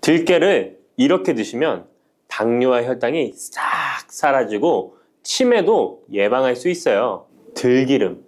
들깨를 이렇게 드시면 당뇨와 혈당이 싹 사라지고 치매도 예방할 수 있어요. 들기름,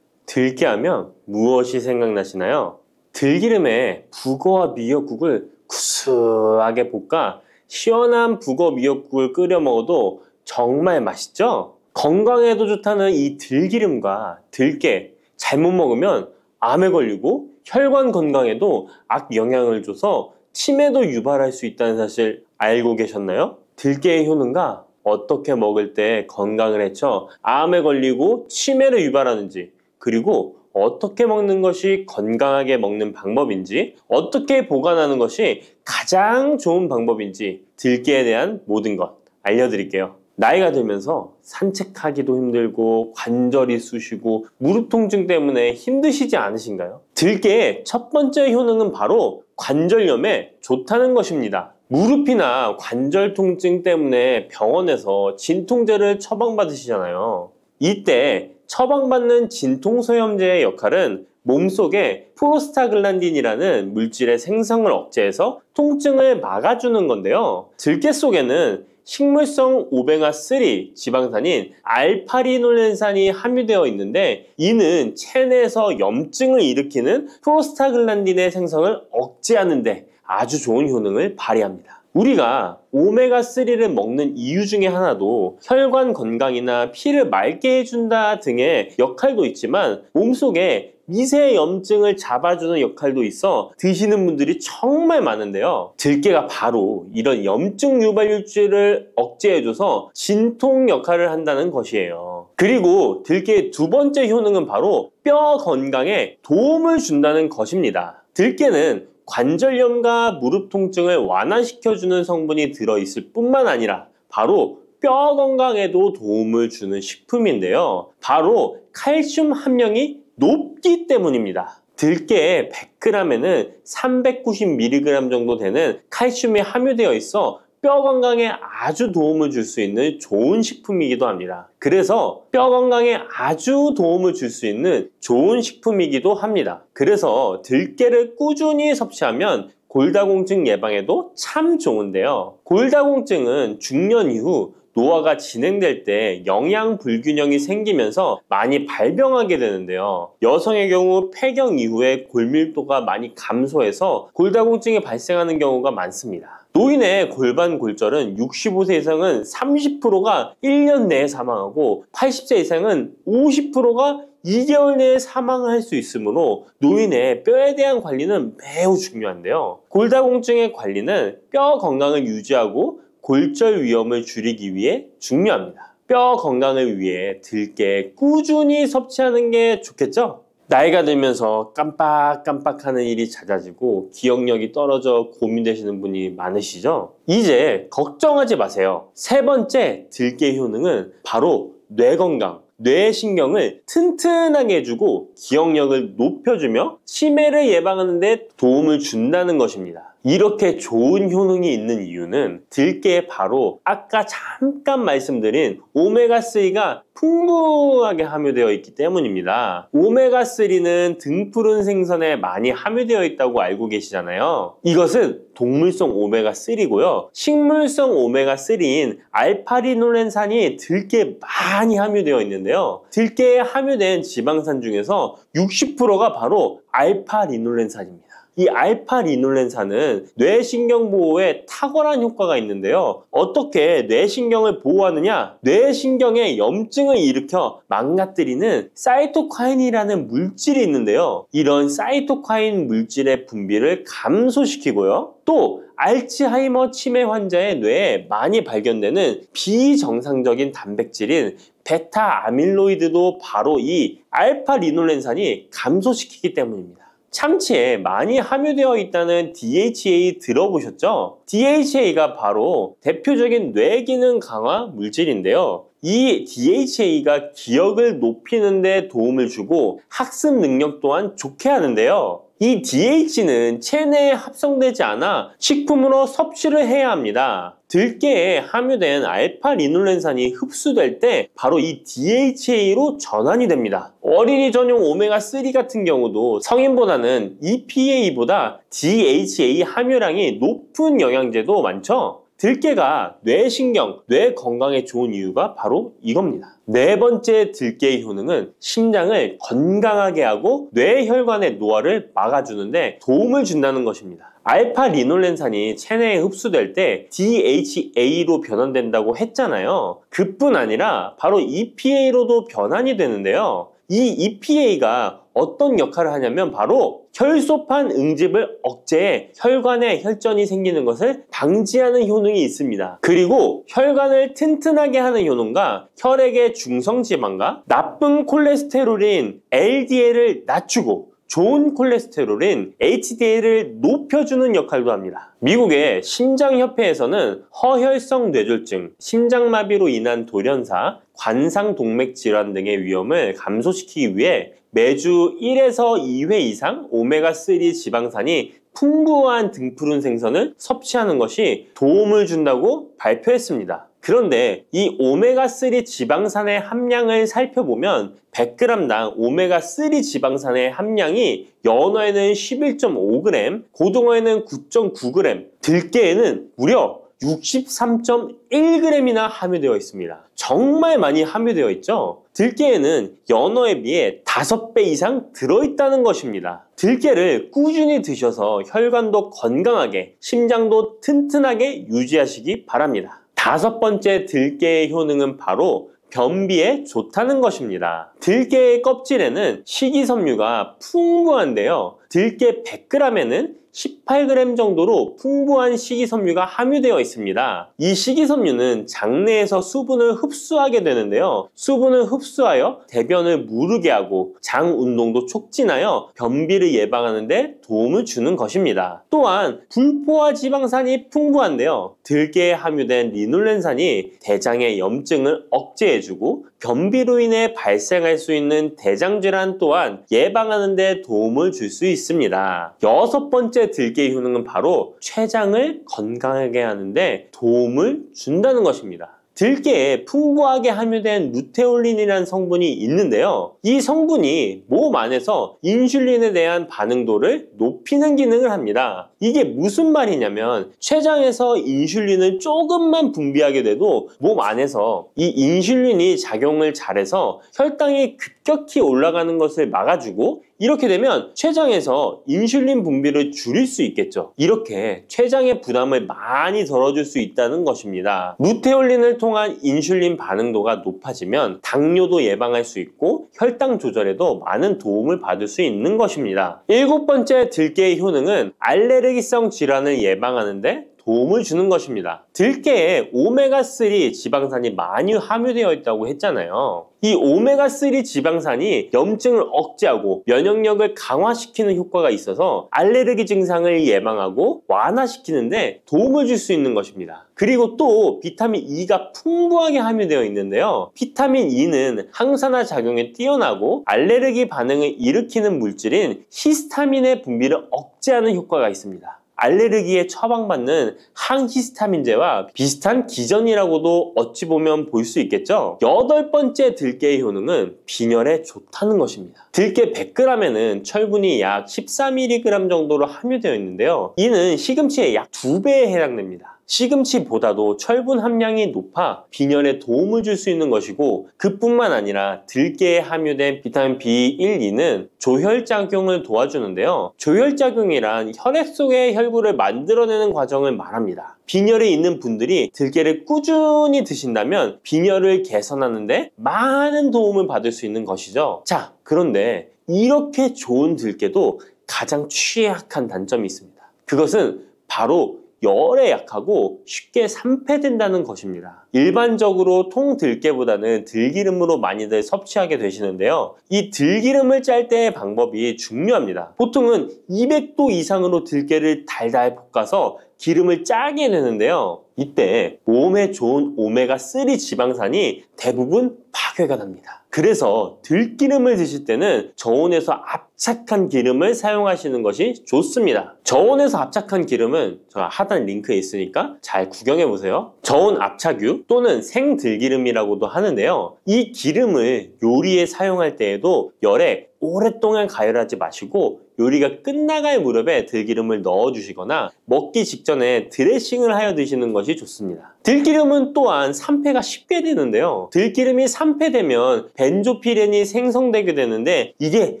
들깨하면 무엇이 생각나시나요? 들기름에 북어와 미역국을 구수하게 볶아 시원한 북어 미역국을 끓여 먹어도 정말 맛있죠? 건강에도 좋다는 이 들기름과 들깨 잘못 먹으면 암에 걸리고 혈관 건강에도 악영향을 줘서 치매도 유발할 수 있다는 사실 알고 계셨나요? 들깨의 효능과 어떻게 먹을 때 건강을 해쳐 암에 걸리고 치매를 유발하는지, 그리고 어떻게 먹는 것이 건강하게 먹는 방법인지, 어떻게 보관하는 것이 가장 좋은 방법인지 들깨에 대한 모든 것 알려드릴게요. 나이가 들면서 산책하기도 힘들고 관절이 쑤시고 무릎 통증 때문에 힘드시지 않으신가요? 들깨의 첫 번째 효능은 바로 관절염에 좋다는 것입니다. 무릎이나 관절 통증 때문에 병원에서 진통제를 처방받으시잖아요. 이때 처방받는 진통소염제의 역할은 몸속에 프로스타글란딘이라는 물질의 생성을 억제해서 통증을 막아주는 건데요. 들깨 속에는 식물성 오메가3 지방산인 알파리놀렌산이 함유되어 있는데, 이는 체내에서 염증을 일으키는 프로스타글란딘의 생성을 억제하는 데 아주 좋은 효능을 발휘합니다. 우리가 오메가3를 먹는 이유 중에 하나도 혈관 건강이나 피를 맑게 해준다 등의 역할도 있지만, 몸속에 미세 염증을 잡아주는 역할도 있어 드시는 분들이 정말 많은데요. 들깨가 바로 이런 염증 유발물질을 억제해줘서 진통 역할을 한다는 것이에요. 그리고 들깨의 두 번째 효능은 바로 뼈 건강에 도움을 준다는 것입니다. 들깨는 관절염과 무릎 통증을 완화시켜주는 성분이 들어있을 뿐만 아니라 바로 뼈 건강에도 도움을 주는 식품인데요. 바로 칼슘 함량이 높기 때문입니다. 들깨의 100g에는 390mg 정도 되는 칼슘이 함유되어 있어 뼈 건강에 아주 도움을 줄 수 있는 좋은 식품이기도 합니다. 그래서 뼈 건강에 아주 도움을 줄 수 있는 좋은 식품이기도 합니다. 그래서 들깨를 꾸준히 섭취하면 골다공증 예방에도 참 좋은데요. 골다공증은 중년 이후 노화가 진행될 때 영양 불균형이 생기면서 많이 발병하게 되는데요. 여성의 경우 폐경 이후에 골밀도가 많이 감소해서 골다공증이 발생하는 경우가 많습니다. 노인의 골반 골절은 65세 이상은 30%가 1년 내에 사망하고 80세 이상은 50%가 2개월 내에 사망할 수 있으므로 노인의 뼈에 대한 관리는 매우 중요한데요. 골다공증의 관리는 뼈 건강을 유지하고 골절 위험을 줄이기 위해 중요합니다. 뼈 건강을 위해 들깨 꾸준히 섭취하는 게 좋겠죠? 나이가 들면서 깜빡깜빡하는 일이 잦아지고 기억력이 떨어져 고민되시는 분이 많으시죠? 이제 걱정하지 마세요. 세 번째 들깨 효능은 바로 뇌 건강, 뇌신경을 튼튼하게 해주고 기억력을 높여주며 치매를 예방하는 데 도움을 준다는 것입니다. 이렇게 좋은 효능이 있는 이유는 들깨에 바로 아까 잠깐 말씀드린 오메가3가 풍부하게 함유되어 있기 때문입니다. 오메가3는 등푸른 생선에 많이 함유되어 있다고 알고 계시잖아요. 이것은 동물성 오메가3고요. 식물성 오메가3인 알파리놀렌산이 들깨에 많이 함유되어 있는데요. 들깨에 함유된 지방산 중에서 60%가 바로 알파리놀렌산입니다. 이 알파리놀렌산은 뇌신경 보호에 탁월한 효과가 있는데요. 어떻게 뇌신경을 보호하느냐? 뇌신경에 염증을 일으켜 망가뜨리는 사이토카인이라는 물질이 있는데요. 이런 사이토카인 물질의 분비를 감소시키고요. 또 알츠하이머 치매 환자의 뇌에 많이 발견되는 비정상적인 단백질인 베타 아밀로이드도 바로 이 알파리놀렌산이 감소시키기 때문입니다. 참치에 많이 함유되어 있다는 DHA 들어보셨죠? DHA가 바로 대표적인 뇌기능 강화 물질인데요. 이 DHA가 기억을 높이는 데 도움을 주고 학습 능력 또한 좋게 하는데요. 이 DH는 체내에 합성되지 않아 식품으로 섭취를 해야 합니다. 들깨에 함유된 알파리놀렌산이 흡수될 때 바로 이 DHA로 전환이 됩니다. 어린이 전용 오메가3 같은 경우도 성인보다는 EPA보다 DHA 함유량이 높은 영양제도 많죠? 들깨가 뇌신경, 뇌 건강에 좋은 이유가 바로 이겁니다. 네 번째 들깨의 효능은 심장을 건강하게 하고 뇌혈관의 노화를 막아주는데 도움을 준다는 것입니다. 알파리놀렌산이 체내에 흡수될 때 DHA로 변환된다고 했잖아요. 그뿐 아니라 바로 EPA로도 변환이 되는데요. 이 EPA가 어떤 역할을 하냐면 바로 혈소판 응집을 억제해 혈관에 혈전이 생기는 것을 방지하는 효능이 있습니다. 그리고 혈관을 튼튼하게 하는 효능과 혈액의 중성지방과 나쁜 콜레스테롤인 LDL을 낮추고 좋은 콜레스테롤인 HDL을 높여주는 역할도 합니다. 미국의 심장협회에서는 허혈성 뇌졸중, 심장마비로 인한 돌연사, 관상동맥 질환 등의 위험을 감소시키기 위해 매주 1에서 2회 이상 오메가3 지방산이 풍부한 등푸른 생선을 섭취하는 것이 도움을 준다고 발표했습니다. 그런데 이 오메가3 지방산의 함량을 살펴보면 100g당 오메가3 지방산의 함량이 연어에는 11.5g, 고등어에는 9.9g, 들깨에는 무려 63.1g이나 함유되어 있습니다. 정말 많이 함유되어 있죠? 들깨에는 연어에 비해 5배 이상 들어있다는 것입니다. 들깨를 꾸준히 드셔서 혈관도 건강하게, 심장도 튼튼하게 유지하시기 바랍니다. 다섯 번째 들깨의 효능은 바로 변비에 좋다는 것입니다. 들깨의 껍질에는 식이섬유가 풍부한데요. 들깨 100g에는 18g 정도로 풍부한 식이섬유가 함유되어 있습니다. 이 식이섬유는 장내에서 수분을 흡수하게 되는데요. 수분을 흡수하여 대변을 무르게 하고 장 운동도 촉진하여 변비를 예방하는 데 도움을 주는 것입니다. 또한 불포화 지방산이 풍부한데요. 들깨에 함유된 리놀렌산이 대장의 염증을 억제해주고 변비로 인해 발생할 수 있는 대장질환 또한 예방하는 데 도움을 줄 수 있습니다. 여섯 번째 들깨의 효능은 바로 췌장을 건강하게 하는데 도움을 준다는 것입니다. 들깨에 풍부하게 함유된 루테올린이라는 성분이 있는데요. 이 성분이 몸 안에서 인슐린에 대한 반응도를 높이는 기능을 합니다. 이게 무슨 말이냐면 췌장에서 인슐린을 조금만 분비하게 돼도 몸 안에서 이 인슐린이 작용을 잘해서 혈당이 급격히 올라가는 것을 막아주고 이렇게 되면 췌장에서 인슐린 분비를 줄일 수 있겠죠. 이렇게 췌장의 부담을 많이 덜어줄 수 있다는 것입니다. 루테올린을 통한 인슐린 반응도가 높아지면 당뇨도 예방할 수 있고 혈당 조절에도 많은 도움을 받을 수 있는 것입니다. 일곱 번째 들깨의 효능은 알레르기성 질환을 예방하는데 도움을 주는 것입니다. 들깨에 오메가3 지방산이 많이 함유되어 있다고 했잖아요. 이 오메가3 지방산이 염증을 억제하고 면역력을 강화시키는 효과가 있어서 알레르기 증상을 예방하고 완화시키는데 도움을 줄 수 있는 것입니다. 그리고 또 비타민 E가 풍부하게 함유되어 있는데요. 비타민 E는 항산화 작용에 뛰어나고 알레르기 반응을 일으키는 물질인 히스타민의 분비를 억제하는 효과가 있습니다. 알레르기에 처방받는 항히스타민제와 비슷한 기전이라고도 어찌 보면 볼 수 있겠죠. 여덟 번째 들깨의 효능은 빈혈에 좋다는 것입니다. 들깨 100g에는 철분이 약 14mg 정도로 함유되어 있는데요. 이는 시금치의 약 2배에 해당됩니다. 시금치보다도 철분 함량이 높아 빈혈에 도움을 줄 수 있는 것이고 그뿐만 아니라 들깨에 함유된 비타민 B1, 2는 조혈작용을 도와주는데요. 조혈작용이란 혈액 속의 혈구를 만들어내는 과정을 말합니다. 빈혈이 있는 분들이 들깨를 꾸준히 드신다면 빈혈을 개선하는 데 많은 도움을 받을 수 있는 것이죠. 자, 그런데 이렇게 좋은 들깨도 가장 취약한 단점이 있습니다. 그것은 바로 열에 약하고 쉽게 산패된다는 것입니다. 일반적으로 통들깨보다는 들기름으로 많이들 섭취하게 되시는데요. 이 들기름을 짤 때의 방법이 중요합니다. 보통은 200도 이상으로 들깨를 달달 볶아서 기름을 짜게 되는데요. 이때 몸에 좋은 오메가3 지방산이 대부분 파괴가 됩니다. 그래서 들기름을 드실 때는 저온에서 압착한 기름을 사용하시는 것이 좋습니다. 저온에서 압착한 기름은 제가 하단 링크에 있으니까 잘 구경해 보세요. 저온 압착유 또는 생들기름이라고도 하는데요. 이 기름을 요리에 사용할 때에도 열에 오랫동안 가열하지 마시고 요리가 끝나갈 무렵에 들기름을 넣어주시거나 먹기 직전에 드레싱을 하여 드시는 것이 좋습니다. 들기름은 또한 산패가 쉽게 되는데요. 들기름이 산패되면 벤조피렌이 생성되게 되는데 이게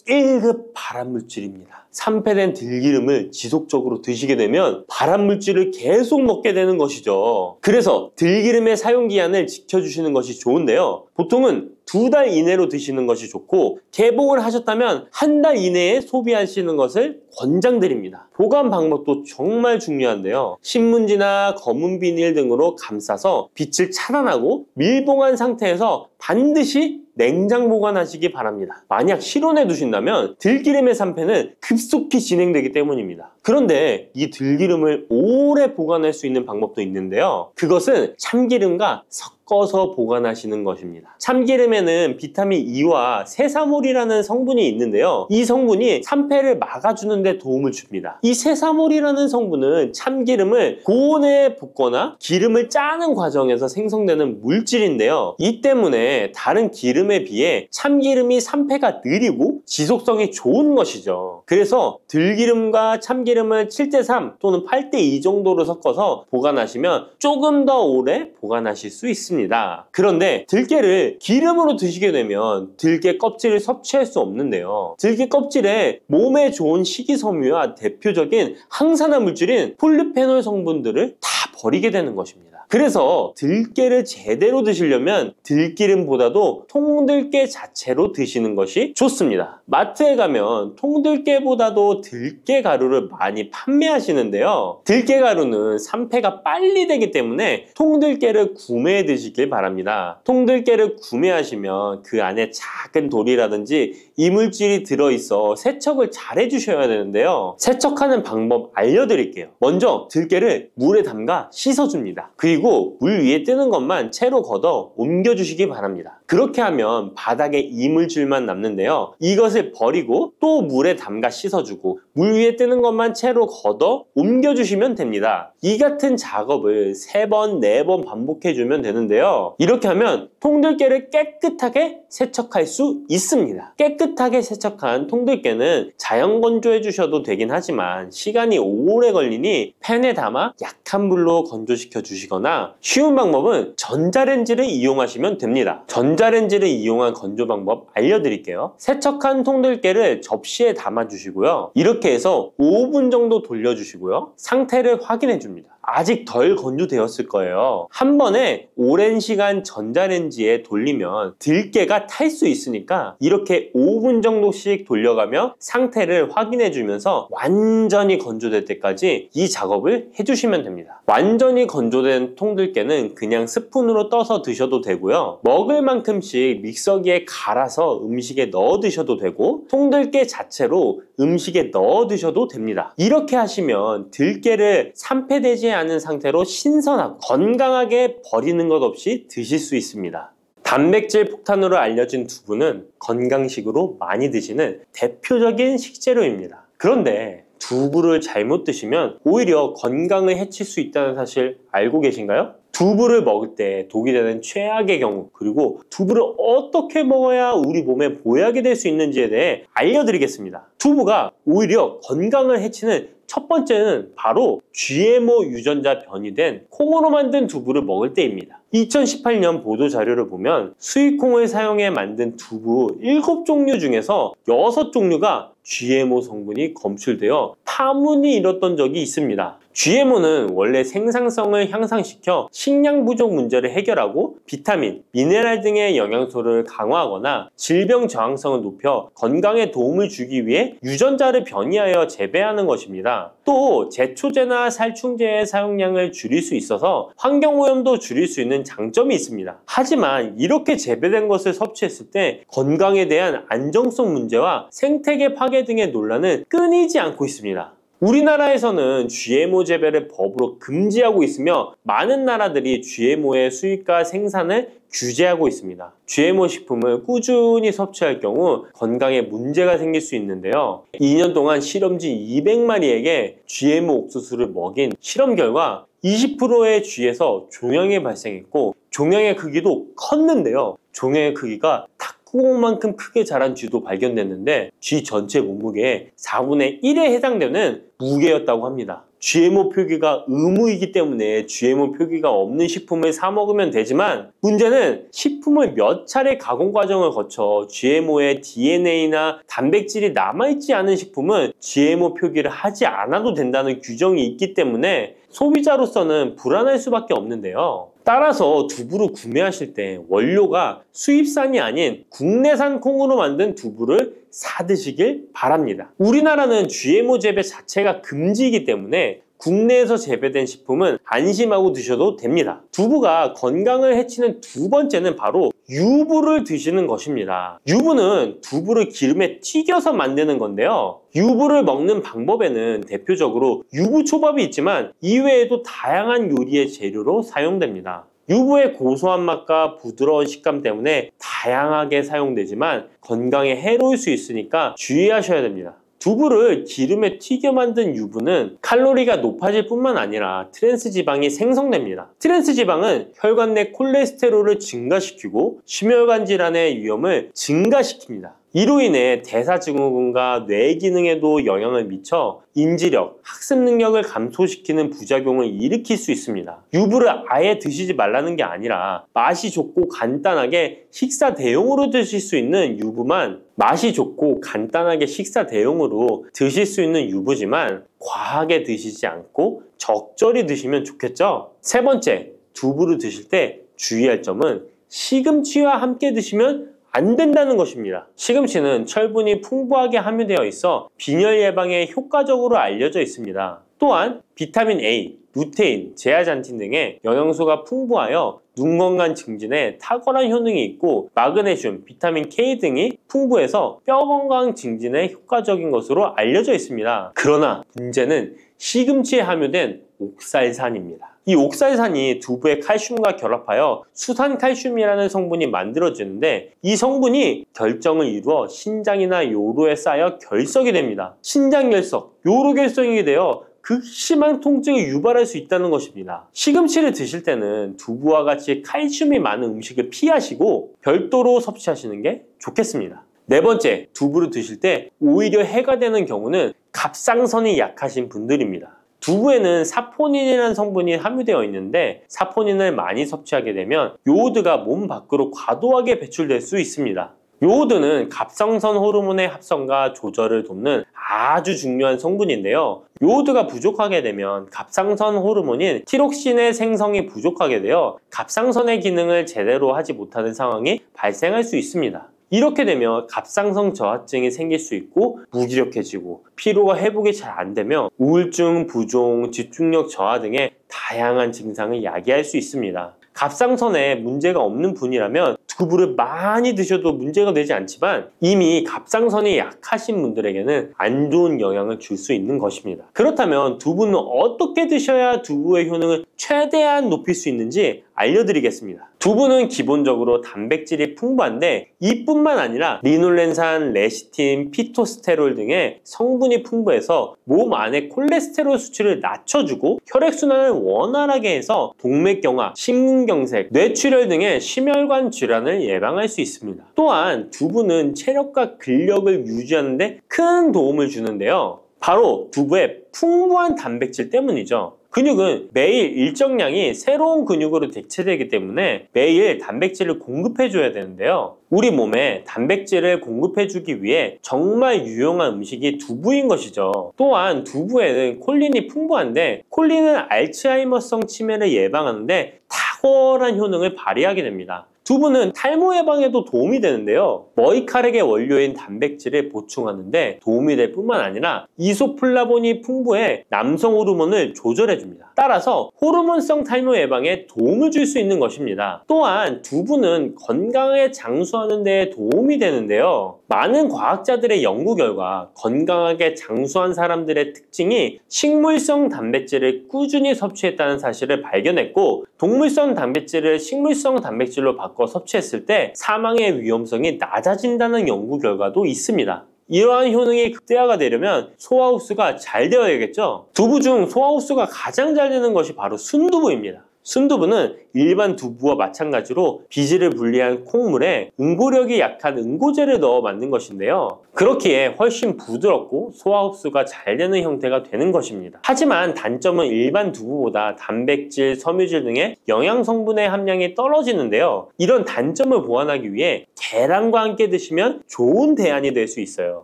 1급 발암물질입니다. 산패된 들기름을 지속적으로 드시게 되면 발암물질을 계속 먹게 되는 것이죠. 그래서 들기름의 사용기한을 지켜주시는 것이 좋은데요. 보통은 2달 이내로 드시는 것이 좋고 개봉을 하셨다면 1달 이내에 소비하시는 것을 권장드립니다. 보관 방법도 정말 중요한데요. 신문지나 검은 비닐 등으로 감싸서 빛을 차단하고 밀봉한 상태에서 반드시 냉장 보관하시기 바랍니다. 만약 실온에 두신다면 들기름의 산패는 급속히 진행되기 때문입니다. 그런데 이 들기름을 오래 보관할 수 있는 방법도 있는데요. 그것은 참기름과 섞어서 보관하시는 것입니다. 참기름에는 비타민 E와 세사몰이라는 성분이 있는데요. 이 성분이 산패를 막아주는 데 도움을 줍니다. 이 세사몰이라는 성분은 참기름을 고온에 볶거나 기름을 짜는 과정에서 생성되는 물질인데요. 이 때문에 다른 기름에 비해 참기름이 산패가 느리고 지속성이 좋은 것이죠. 그래서 들기름과 참기름을 7:3 또는 8:2 정도로 섞어서 보관하시면 조금 더 오래 보관하실 수 있습니다. 그런데 들깨를 기름으로 드시게 되면 들깨 껍질을 섭취할 수 없는데요. 들깨 껍질에 몸에 좋은 식이섬유와 대표적인 항산화 물질인 폴리페놀 성분들을 다 버리게 되는 것입니다. 그래서 들깨를 제대로 드시려면 들기름보다도 통들깨 자체로 드시는 것이 좋습니다. 마트에 가면 통들깨보다도 들깨 가루를 많이 판매하시는데요. 들깨 가루는 산패가 빨리 되기 때문에 통들깨를 구매해 드시길 바랍니다. 통들깨를 구매하시면 그 안에 작은 돌이라든지 이물질이 들어있어 세척을 잘 해주셔야 되는데요. 세척하는 방법 알려드릴게요. 먼저 들깨를 물에 담가 씻어줍니다. 그리고 물 위에 뜨는 것만 채로 걷어 옮겨주시기 바랍니다. 그렇게 하면 바닥에 이물질만 남는데요. 이것을 버리고 또 물에 담가 씻어주고 물 위에 뜨는 것만 채로 걷어 옮겨주시면 됩니다. 이 같은 작업을 3번, 4번 반복해주면 되는데요. 이렇게 하면 통들깨를 깨끗하게 세척할 수 있습니다. 깨끗하게 세척한 통들깨는 자연 건조해 주셔도 되긴 하지만 시간이 오래 걸리니 팬에 담아 약한 불로 건조시켜 주시거나 쉬운 방법은 전자레인지를 이용하시면 됩니다. 전자레인지를 이용한 건조 방법 알려드릴게요. 세척한 통들깨를 접시에 담아 주시고요. 이렇게 해서 5분 정도 돌려주시고요. 상태를 확인해 줍니다. 아직 덜 건조되었을 거예요. 한 번에 오랜 시간 전자레인지에 돌리면 들깨가 탈 수 있으니까 이렇게 5분 정도씩 돌려가며 상태를 확인해 주면서 완전히 건조될 때까지 이 작업을 해주시면 됩니다. 완전히 건조된 통들깨는 그냥 스푼으로 떠서 드셔도 되고요. 먹을 만큼씩 믹서기에 갈아서 음식에 넣어 드셔도 되고 통들깨 자체로 음식에 넣어 드셔도 됩니다. 이렇게 하시면 들깨를 산패되지 않은 상태로 신선하고 건강하게 버리는 것 없이 드실 수 있습니다. 단백질 폭탄으로 알려진 두부는 건강식으로 많이 드시는 대표적인 식재료입니다. 그런데 두부를 잘못 드시면 오히려 건강을 해칠 수 있다는 사실 알고 계신가요? 두부를 먹을 때 독이 되는 최악의 경우, 그리고 두부를 어떻게 먹어야 우리 몸에 보약이 될 수 있는지에 대해 알려드리겠습니다. 두부가 오히려 건강을 해치는 첫 번째는 바로 GMO 유전자 변이된 콩으로 만든 두부를 먹을 때입니다. 2018년 보도자료를 보면 수입콩을 사용해 만든 두부 7종류 중에서 6종류가 GMO 성분이 검출되어 파문이 일었던 적이 있습니다. GMO는 원래 생산성을 향상시켜 식량 부족 문제를 해결하고 비타민, 미네랄 등의 영양소를 강화하거나 질병 저항성을 높여 건강에 도움을 주기 위해 유전자를 변이하여 재배하는 것입니다. 또 제초제나 살충제의 사용량을 줄일 수 있어서 환경오염도 줄일 수 있는 장점이 있습니다. 하지만 이렇게 재배된 것을 섭취했을 때 건강에 대한 안정성 문제와 생태계 파괴 등의 논란은 끊이지 않고 있습니다. 우리나라에서는 GMO 재배를 법으로 금지하고 있으며 많은 나라들이 GMO의 수입과 생산을 규제하고 있습니다. GMO 식품을 꾸준히 섭취할 경우 건강에 문제가 생길 수 있는데요. 2년 동안 실험지 200마리에게 GMO 옥수수를 먹인 실험 결과 20%의 쥐에서 종양이 발생했고 종양의 크기도 컸는데요. 종양의 크기가 탁구공만큼 크게 자란 쥐도 발견됐는데 쥐 전체 몸무게의 4분의 1에 해당되는 무게였다고 합니다. GMO 표기가 의무이기 때문에 GMO 표기가 없는 식품을 사 먹으면 되지만 문제는 식품을 몇 차례 가공 과정을 거쳐 GMO의 DNA나 단백질이 남아있지 않은 식품은 GMO 표기를 하지 않아도 된다는 규정이 있기 때문에 소비자로서는 불안할 수밖에 없는데요. 따라서 두부를 구매하실 때 원료가 수입산이 아닌 국내산 콩으로 만든 두부를 사 드시길 바랍니다. 우리나라는 GMO 재배 자체가 금지이기 때문에 국내에서 재배된 식품은 안심하고 드셔도 됩니다. 두부가 건강을 해치는 두 번째는 바로 유부를 드시는 것입니다. 유부는 두부를 기름에 튀겨서 만드는 건데요. 유부를 먹는 방법에는 대표적으로 유부초밥이 있지만 이외에도 다양한 요리의 재료로 사용됩니다. 유부의 고소한 맛과 부드러운 식감 때문에 다양하게 사용되지만 건강에 해로울 수 있으니까 주의하셔야 됩니다. 두부를 기름에 튀겨 만든 유부는 칼로리가 높아질 뿐만 아니라 트랜스 지방이 생성됩니다. 트랜스 지방은 혈관 내 콜레스테롤을 증가시키고 심혈관 질환의 위험을 증가시킵니다. 이로 인해 대사증후군과 뇌 기능에도 영향을 미쳐 인지력, 학습 능력을 감소시키는 부작용을 일으킬 수 있습니다. 유부를 아예 드시지 말라는 게 아니라 맛이 좋고 간단하게 식사 대용으로 드실 수 있는 유부만 맛이 좋고 간단하게 식사 대용으로 드실 수 있는 유부지만 과하게 드시지 않고 적절히 드시면 좋겠죠? 세 번째, 두부를 드실 때 주의할 점은 시금치와 함께 드시면 안 된다는 것입니다. 시금치는 철분이 풍부하게 함유되어 있어 빈혈 예방에 효과적으로 알려져 있습니다. 또한 비타민 A, 루테인, 제아잔틴 등의 영양소가 풍부하여 눈 건강 증진에 탁월한 효능이 있고 마그네슘, 비타민 K 등이 풍부해서 뼈 건강 증진에 효과적인 것으로 알려져 있습니다. 그러나 문제는 시금치에 함유된 옥살산입니다. 이 옥살산이 두부의 칼슘과 결합하여 수산칼슘이라는 성분이 만들어지는데 이 성분이 결정을 이루어 신장이나 요로에 쌓여 결석이 됩니다. 신장결석, 요로결석이 되어 극심한 통증을 유발할 수 있다는 것입니다. 시금치를 드실 때는 두부와 같이 칼슘이 많은 음식을 피하시고 별도로 섭취하시는 게 좋겠습니다. 네 번째, 두부를 드실 때 오히려 해가 되는 경우는 갑상선이 약하신 분들입니다. 두부에는 사포닌이라는 성분이 함유되어 있는데 사포닌을 많이 섭취하게 되면 요오드가 몸 밖으로 과도하게 배출될 수 있습니다. 요오드는 갑상선 호르몬의 합성과 조절을 돕는 아주 중요한 성분인데요. 요오드가 부족하게 되면 갑상선 호르몬인 티록신의 생성이 부족하게 되어 갑상선의 기능을 제대로 하지 못하는 상황이 발생할 수 있습니다. 이렇게 되면 갑상선 저하증이 생길 수 있고 무기력해지고 피로가 회복이 잘 안 되며 우울증, 부종, 집중력 저하 등의 다양한 증상을 야기할 수 있습니다. 갑상선에 문제가 없는 분이라면 두부를 많이 드셔도 문제가 되지 않지만 이미 갑상선이 약하신 분들에게는 안 좋은 영향을 줄 수 있는 것입니다. 그렇다면 두부는 어떻게 드셔야 두부의 효능을 최대한 높일 수 있는지 알려드리겠습니다. 두부는 기본적으로 단백질이 풍부한데 이뿐만 아니라 리놀렌산, 레시틴, 피토스테롤 등의 성분이 풍부해서 몸 안의 콜레스테롤 수치를 낮춰주고 혈액순환을 원활하게 해서 동맥경화, 심근경색, 뇌출혈 등의 심혈관 질환을 예방할 수 있습니다. 또한 두부는 체력과 근력을 유지하는 데 큰 도움을 주는데요. 바로 두부의 풍부한 단백질 때문이죠. 근육은 매일 일정량이 새로운 근육으로 대체되기 때문에 매일 단백질을 공급해줘야 되는데요. 우리 몸에 단백질을 공급해주기 위해 정말 유용한 음식이 두부인 것이죠. 또한 두부에는 콜린이 풍부한데 콜린은 알츠하이머성 치매를 예방하는데 탁월한 효능을 발휘하게 됩니다. 두부는 탈모 예방에도 도움이 되는데요. 머리카락의 원료인 단백질을 보충하는데 도움이 될 뿐만 아니라 이소플라본이 풍부해 남성 호르몬을 조절해줍니다. 따라서 호르몬성 탈모 예방에 도움을 줄 수 있는 것입니다. 또한 두부는 건강하게 장수하는 데 도움이 되는데요. 많은 과학자들의 연구 결과 건강하게 장수한 사람들의 특징이 식물성 단백질을 꾸준히 섭취했다는 사실을 발견했고, 동물성 단백질을 식물성 단백질로 바꿔 섭취했을 때 사망의 위험성이 낮아진다는 연구 결과도 있습니다. 이러한 효능이 극대화가 되려면 소화 흡수가 잘 되어야겠죠. 두부 중 소화 흡수가 가장 잘 되는 것이 바로 순두부입니다. 순두부는 일반 두부와 마찬가지로 비질을 분리한 콩물에 응고력이 약한 응고제를 넣어 만든 것인데요. 그렇기에 훨씬 부드럽고 소화 흡수가 잘 되는 형태가 되는 것입니다. 하지만 단점은 일반 두부보다 단백질, 섬유질 등의 영양 성분의 함량이 떨어지는데요. 이런 단점을 보완하기 위해 계란과 함께 드시면 좋은 대안이 될 수 있어요.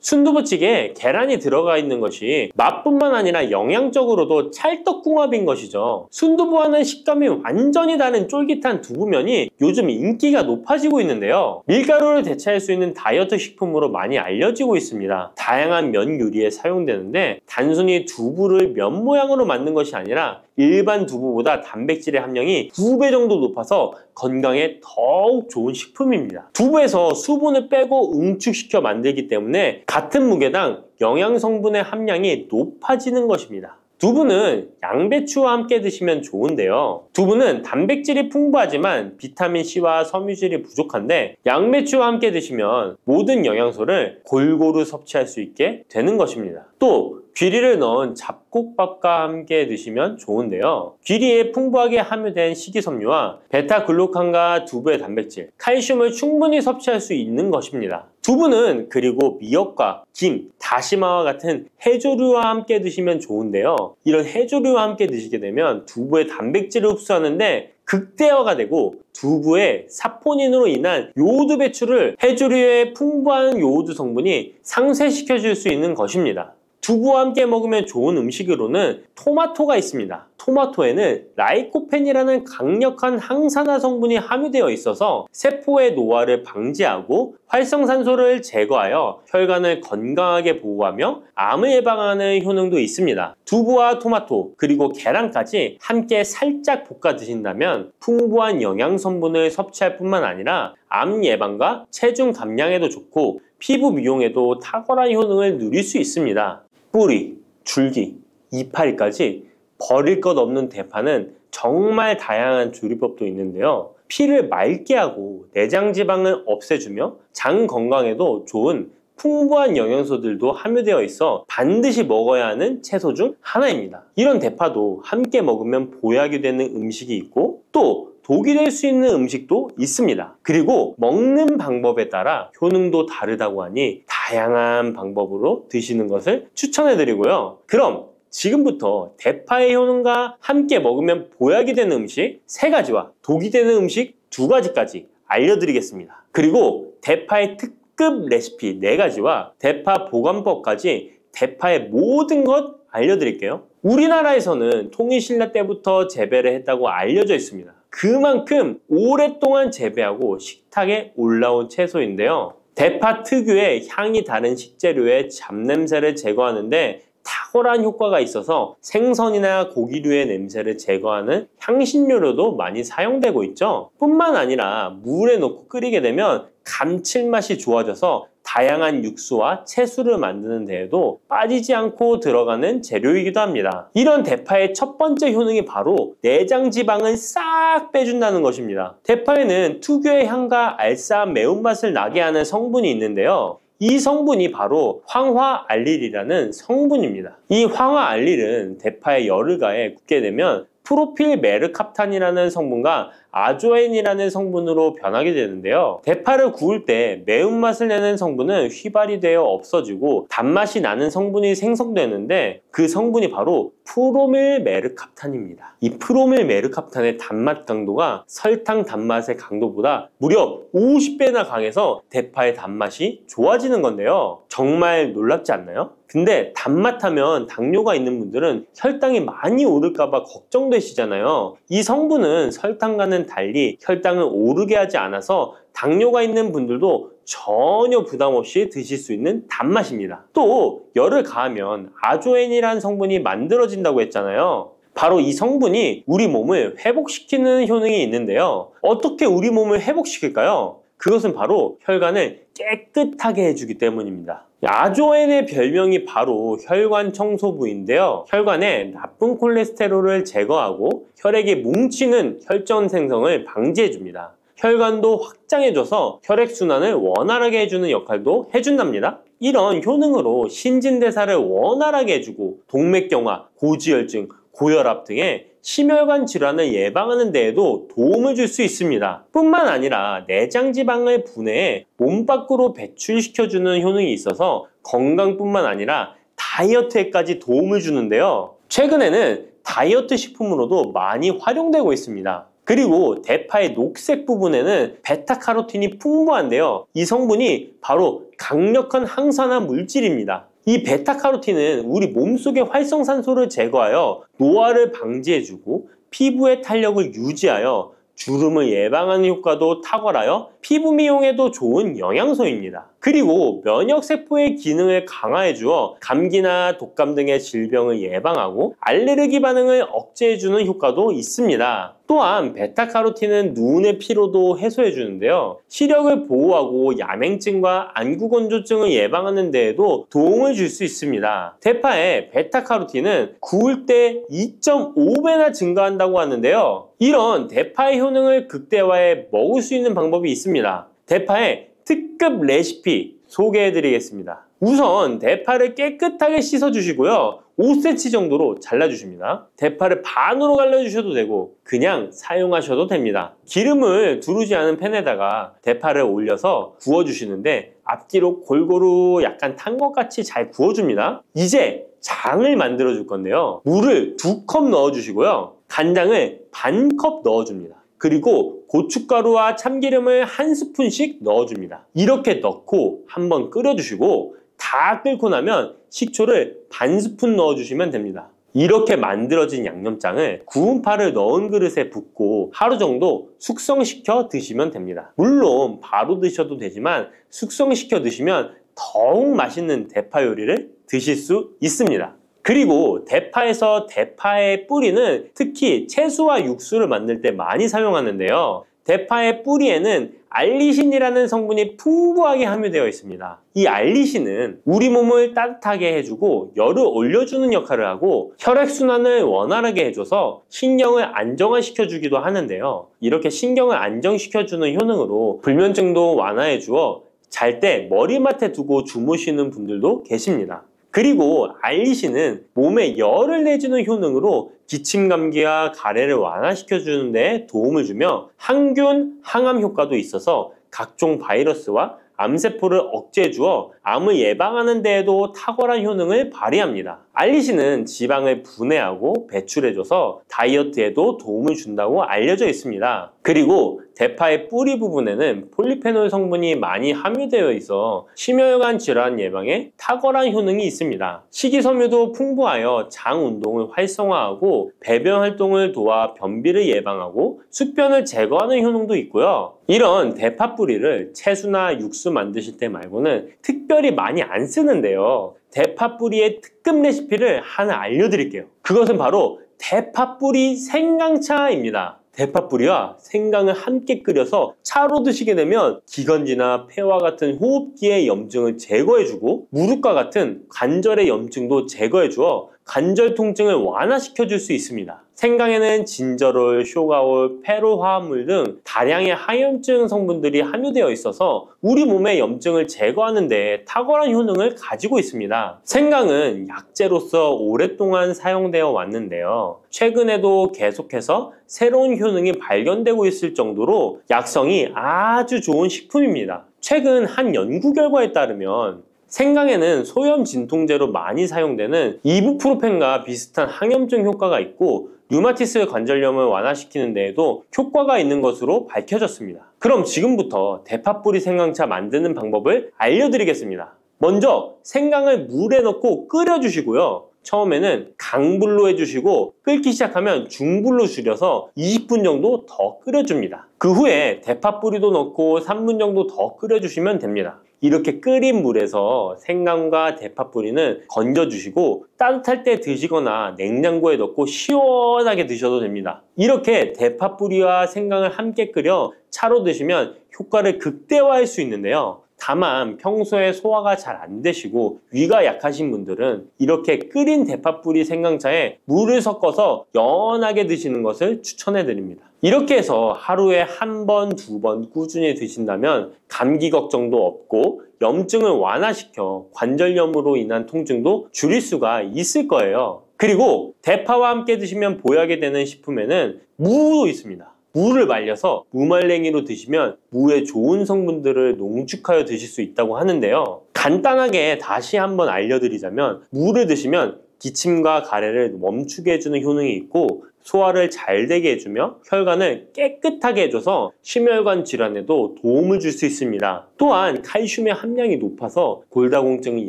순두부찌개에 계란이 들어가 있는 것이 맛뿐만 아니라 영양적으로도 찰떡궁합인 것이죠. 순두부와는 식감이 완전히 다른 쫄깃한 두부면이 요즘 인기가 높아지고 있는데요. 밀가루를 대체할 수 있는 다이어트 식품으로 많이 알려지고 있습니다. 다양한 면 요리에 사용되는데 단순히 두부를 면 모양으로 만든 것이 아니라 일반 두부보다 단백질의 함량이 2배 정도 높아서 건강에 더욱 좋은 식품입니다. 두부에서 수분을 빼고 응축시켜 만들기 때문에 같은 무게당 영양 성분의 함량이 높아지는 것입니다. 두부는 양배추와 함께 드시면 좋은데요. 두부는 단백질이 풍부하지만 비타민C와 섬유질이 부족한데 양배추와 함께 드시면 모든 영양소를 골고루 섭취할 수 있게 되는 것입니다. 또 귀리를 넣은 잡곡밥과 함께 드시면 좋은데요. 귀리에 풍부하게 함유된 식이섬유와 베타글루칸과 두부의 단백질, 칼슘을 충분히 섭취할 수 있는 것입니다. 두부는 그리고 미역과 김, 다시마와 같은 해조류와 함께 드시면 좋은데요. 이런 해조류와 함께 드시게 되면 두부의 단백질을 흡수하는데 극대화가 되고 두부의 사포닌으로 인한 요오드 배출을 해조류의 풍부한 요오드 성분이 상쇄시켜 줄 수 있는 것입니다. 두부와 함께 먹으면 좋은 음식으로는 토마토가 있습니다. 토마토에는 라이코펜이라는 강력한 항산화 성분이 함유되어 있어서 세포의 노화를 방지하고 활성산소를 제거하여 혈관을 건강하게 보호하며 암을 예방하는 효능도 있습니다. 두부와 토마토 그리고 계란까지 함께 살짝 볶아 드신다면 풍부한 영양 성분을 섭취할 뿐만 아니라 암 예방과 체중 감량에도 좋고 피부 미용에도 탁월한 효능을 누릴 수 있습니다. 뿌리, 줄기, 이파리까지 버릴 것 없는 대파는 정말 다양한 조리법도 있는데요. 피를 맑게 하고 내장 지방을 없애주며 장 건강에도 좋은 풍부한 영양소들도 함유되어 있어 반드시 먹어야 하는 채소 중 하나입니다. 이런 대파도 함께 먹으면 보약이 되는 음식이 있고 또 독이 될 수 있는 음식도 있습니다. 그리고 먹는 방법에 따라 효능도 다르다고 하니 다양한 방법으로 드시는 것을 추천해 드리고요. 그럼 지금부터 대파의 효능과 함께 먹으면 보약이 되는 음식 3가지와 독이 되는 음식 2가지까지 알려드리겠습니다. 그리고 대파의 특급 레시피 4가지와 대파 보관법까지 대파의 모든 것 알려드릴게요. 우리나라에서는 통일신라 때부터 재배를 했다고 알려져 있습니다. 그만큼 오랫동안 재배하고 식탁에 올라온 채소인데요. 대파 특유의 향이 다른 식재료의 잡냄새를 제거하는데 탁월한 효과가 있어서 생선이나 고기류의 냄새를 제거하는 향신료로도 많이 사용되고 있죠. 뿐만 아니라 물에 넣고 끓이게 되면 감칠맛이 좋아져서 다양한 육수와 채소를 만드는 데에도 빠지지 않고 들어가는 재료이기도 합니다. 이런 대파의 첫 번째 효능이 바로 내장 지방을 싹 빼준다는 것입니다. 대파에는 특유의 향과 알싸한 매운맛을 나게 하는 성분이 있는데요. 이 성분이 바로 황화알릴이라는 성분입니다. 이 황화알릴은 대파에 열을 가해 굽게 되면 프로필 메르캅탄이라는 성분과 아조엔이라는 성분으로 변하게 되는데요. 대파를 구울 때 매운맛을 내는 성분은 휘발이 되어 없어지고 단맛이 나는 성분이 생성되는데 그 성분이 바로 프로밀 메르캅탄입니다. 이 프로밀 메르캅탄의 단맛 강도가 설탕 단맛의 강도보다 무려 50배나 강해서 대파의 단맛이 좋아지는 건데요. 정말 놀랍지 않나요? 근데 단맛하면 당뇨가 있는 분들은 혈당이 많이 오를까봐 걱정되시잖아요. 이 성분은 설탕과는 달리 혈당을 오르게 하지 않아서 당뇨가 있는 분들도 전혀 부담 없이 드실 수 있는 단맛입니다. 또 열을 가하면 아조엔이라는 성분이 만들어진다고 했잖아요. 바로 이 성분이 우리 몸을 회복시키는 효능이 있는데요. 어떻게 우리 몸을 회복시킬까요? 그것은 바로 혈관을 깨끗하게 해주기 때문입니다. 아조엔의 별명이 바로 혈관 청소부인데요. 혈관에 나쁜 콜레스테롤을 제거하고 혈액이 뭉치는 혈전 생성을 방지해줍니다. 혈관도 확장해줘서 혈액순환을 원활하게 해주는 역할도 해준답니다. 이런 효능으로 신진대사를 원활하게 해주고 동맥경화, 고지혈증, 고혈압 등의 심혈관 질환을 예방하는 데에도 도움을 줄 수 있습니다. 뿐만 아니라 내장지방을 분해해 몸 밖으로 배출시켜주는 효능이 있어서 건강뿐만 아니라 다이어트에까지 도움을 주는데요. 최근에는 다이어트 식품으로도 많이 활용되고 있습니다. 그리고 대파의 녹색 부분에는 베타카로틴이 풍부한데요. 이 성분이 바로 강력한 항산화 물질입니다. 이 베타카로틴은 우리 몸속의 활성산소를 제거하여 노화를 방지해주고 피부의 탄력을 유지하여 주름을 예방하는 효과도 탁월하여 피부 미용에도 좋은 영양소입니다. 그리고 면역세포의 기능을 강화해주어 감기나 독감 등의 질병을 예방하고 알레르기 반응을 억제해주는 효과도 있습니다. 또한 베타카로틴은 눈의 피로도 해소해주는데요. 시력을 보호하고 야맹증과 안구건조증을 예방하는 데에도 도움을 줄 수 있습니다. 대파의 베타카로틴은 구울 때 2.5배나 증가한다고 하는데요. 이런 대파의 효능을 극대화해 먹을 수 있는 방법이 있습니다. 대파의 특급 레시피 소개해드리겠습니다. 우선 대파를 깨끗하게 씻어주시고요. 5cm 정도로 잘라주십니다. 대파를 반으로 갈라주셔도 되고 그냥 사용하셔도 됩니다. 기름을 두르지 않은 팬에다가 대파를 올려서 구워주시는데 앞뒤로 골고루 약간 탄 것 같이 잘 구워줍니다. 이제 장을 만들어 줄 건데요. 물을 2컵 넣어주시고요. 간장을 반 컵 넣어줍니다. 그리고 고춧가루와 참기름을 1스푼씩 넣어줍니다. 이렇게 넣고 한번 끓여주시고 다 끓고 나면 식초를 반 스푼 넣어주시면 됩니다. 이렇게 만들어진 양념장을 구운 파를 넣은 그릇에 붓고 하루 정도 숙성시켜 드시면 됩니다. 물론 바로 드셔도 되지만 숙성시켜 드시면 더욱 맛있는 대파 요리를 드실 수 있습니다. 그리고 대파에서 대파의 뿌리는 특히 채소와 육수를 만들 때 많이 사용하는데요. 대파의 뿌리에는 알리신이라는 성분이 풍부하게 함유되어 있습니다. 이 알리신은 우리 몸을 따뜻하게 해주고 열을 올려주는 역할을 하고 혈액순환을 원활하게 해줘서 신경을 안정화시켜주기도 하는데요. 이렇게 신경을 안정시켜주는 효능으로 불면증도 완화해주어 잘 때 머리맡에 두고 주무시는 분들도 계십니다. 그리고 알리신은 몸에 열을 내주는 효능으로 기침 감기와 가래를 완화시켜주는 데 도움을 주며 항균, 항암 효과도 있어서 각종 바이러스와 암세포를 억제해주어 암을 예방하는 데에도 탁월한 효능을 발휘합니다. 알리신은 지방을 분해하고 배출해줘서 다이어트에도 도움을 준다고 알려져 있습니다. 그리고 대파의 뿌리 부분에는 폴리페놀 성분이 많이 함유되어 있어 심혈관 질환 예방에 탁월한 효능이 있습니다. 식이섬유도 풍부하여 장 운동을 활성화하고 배변 활동을 도와 변비를 예방하고 숙변을 제거하는 효능도 있고요. 이런 대파 뿌리를 채소나 육수 만드실 때 말고는 특별히 많이 안 쓰는데요. 대파 뿌리의 특급 레시피를 하나 알려드릴게요. 그것은 바로 대파 뿌리 생강차입니다. 대파 뿌리와 생강을 함께 끓여서 차로 드시게 되면 기관지나 폐와 같은 호흡기의 염증을 제거해주고 무릎과 같은 관절의 염증도 제거해주어 관절 통증을 완화시켜줄 수 있습니다. 생강에는 진저롤, 쇼가올, 페로 화합물 등 다량의 항염증 성분들이 함유되어 있어서 우리 몸의 염증을 제거하는 데 탁월한 효능을 가지고 있습니다. 생강은 약재로서 오랫동안 사용되어 왔는데요. 최근에도 계속해서 새로운 효능이 발견되고 있을 정도로 약성이 아주 좋은 식품입니다. 최근 한 연구 결과에 따르면 생강에는 소염 진통제로 많이 사용되는 이부프로펜과 비슷한 항염증 효과가 있고 류마티스 관절염을 완화시키는 데에도 효과가 있는 것으로 밝혀졌습니다. 그럼 지금부터 대파 뿌리 생강차 만드는 방법을 알려드리겠습니다. 먼저 생강을 물에 넣고 끓여주시고요. 처음에는 강불로 해주시고 끓기 시작하면 중불로 줄여서 20분 정도 더 끓여줍니다. 그 후에 대파 뿌리도 넣고 3분 정도 더 끓여주시면 됩니다. 이렇게 끓인 물에서 생강과 대파 뿌리는 건져주시고 따뜻할 때 드시거나 냉장고에 넣고 시원하게 드셔도 됩니다. 이렇게 대파 뿌리와 생강을 함께 끓여 차로 드시면 효과를 극대화할 수 있는데요. 다만 평소에 소화가 잘 안 되시고 위가 약하신 분들은 이렇게 끓인 대파뿌리 생강차에 물을 섞어서 연하게 드시는 것을 추천해 드립니다. 이렇게 해서 하루에 한 번, 두 번 꾸준히 드신다면 감기 걱정도 없고 염증을 완화시켜 관절염으로 인한 통증도 줄일 수가 있을 거예요. 그리고 대파와 함께 드시면 보약이 되는 식품에는 무도 있습니다. 무를 말려서 무말랭이로 드시면 무의 좋은 성분들을 농축하여 드실 수 있다고 하는데요. 간단하게 다시 한번 알려드리자면 무를 드시면 기침과 가래를 멈추게 해주는 효능이 있고 소화를 잘 되게 해주며 혈관을 깨끗하게 해줘서 심혈관 질환에도 도움을 줄 수 있습니다. 또한 칼슘의 함량이 높아서 골다공증을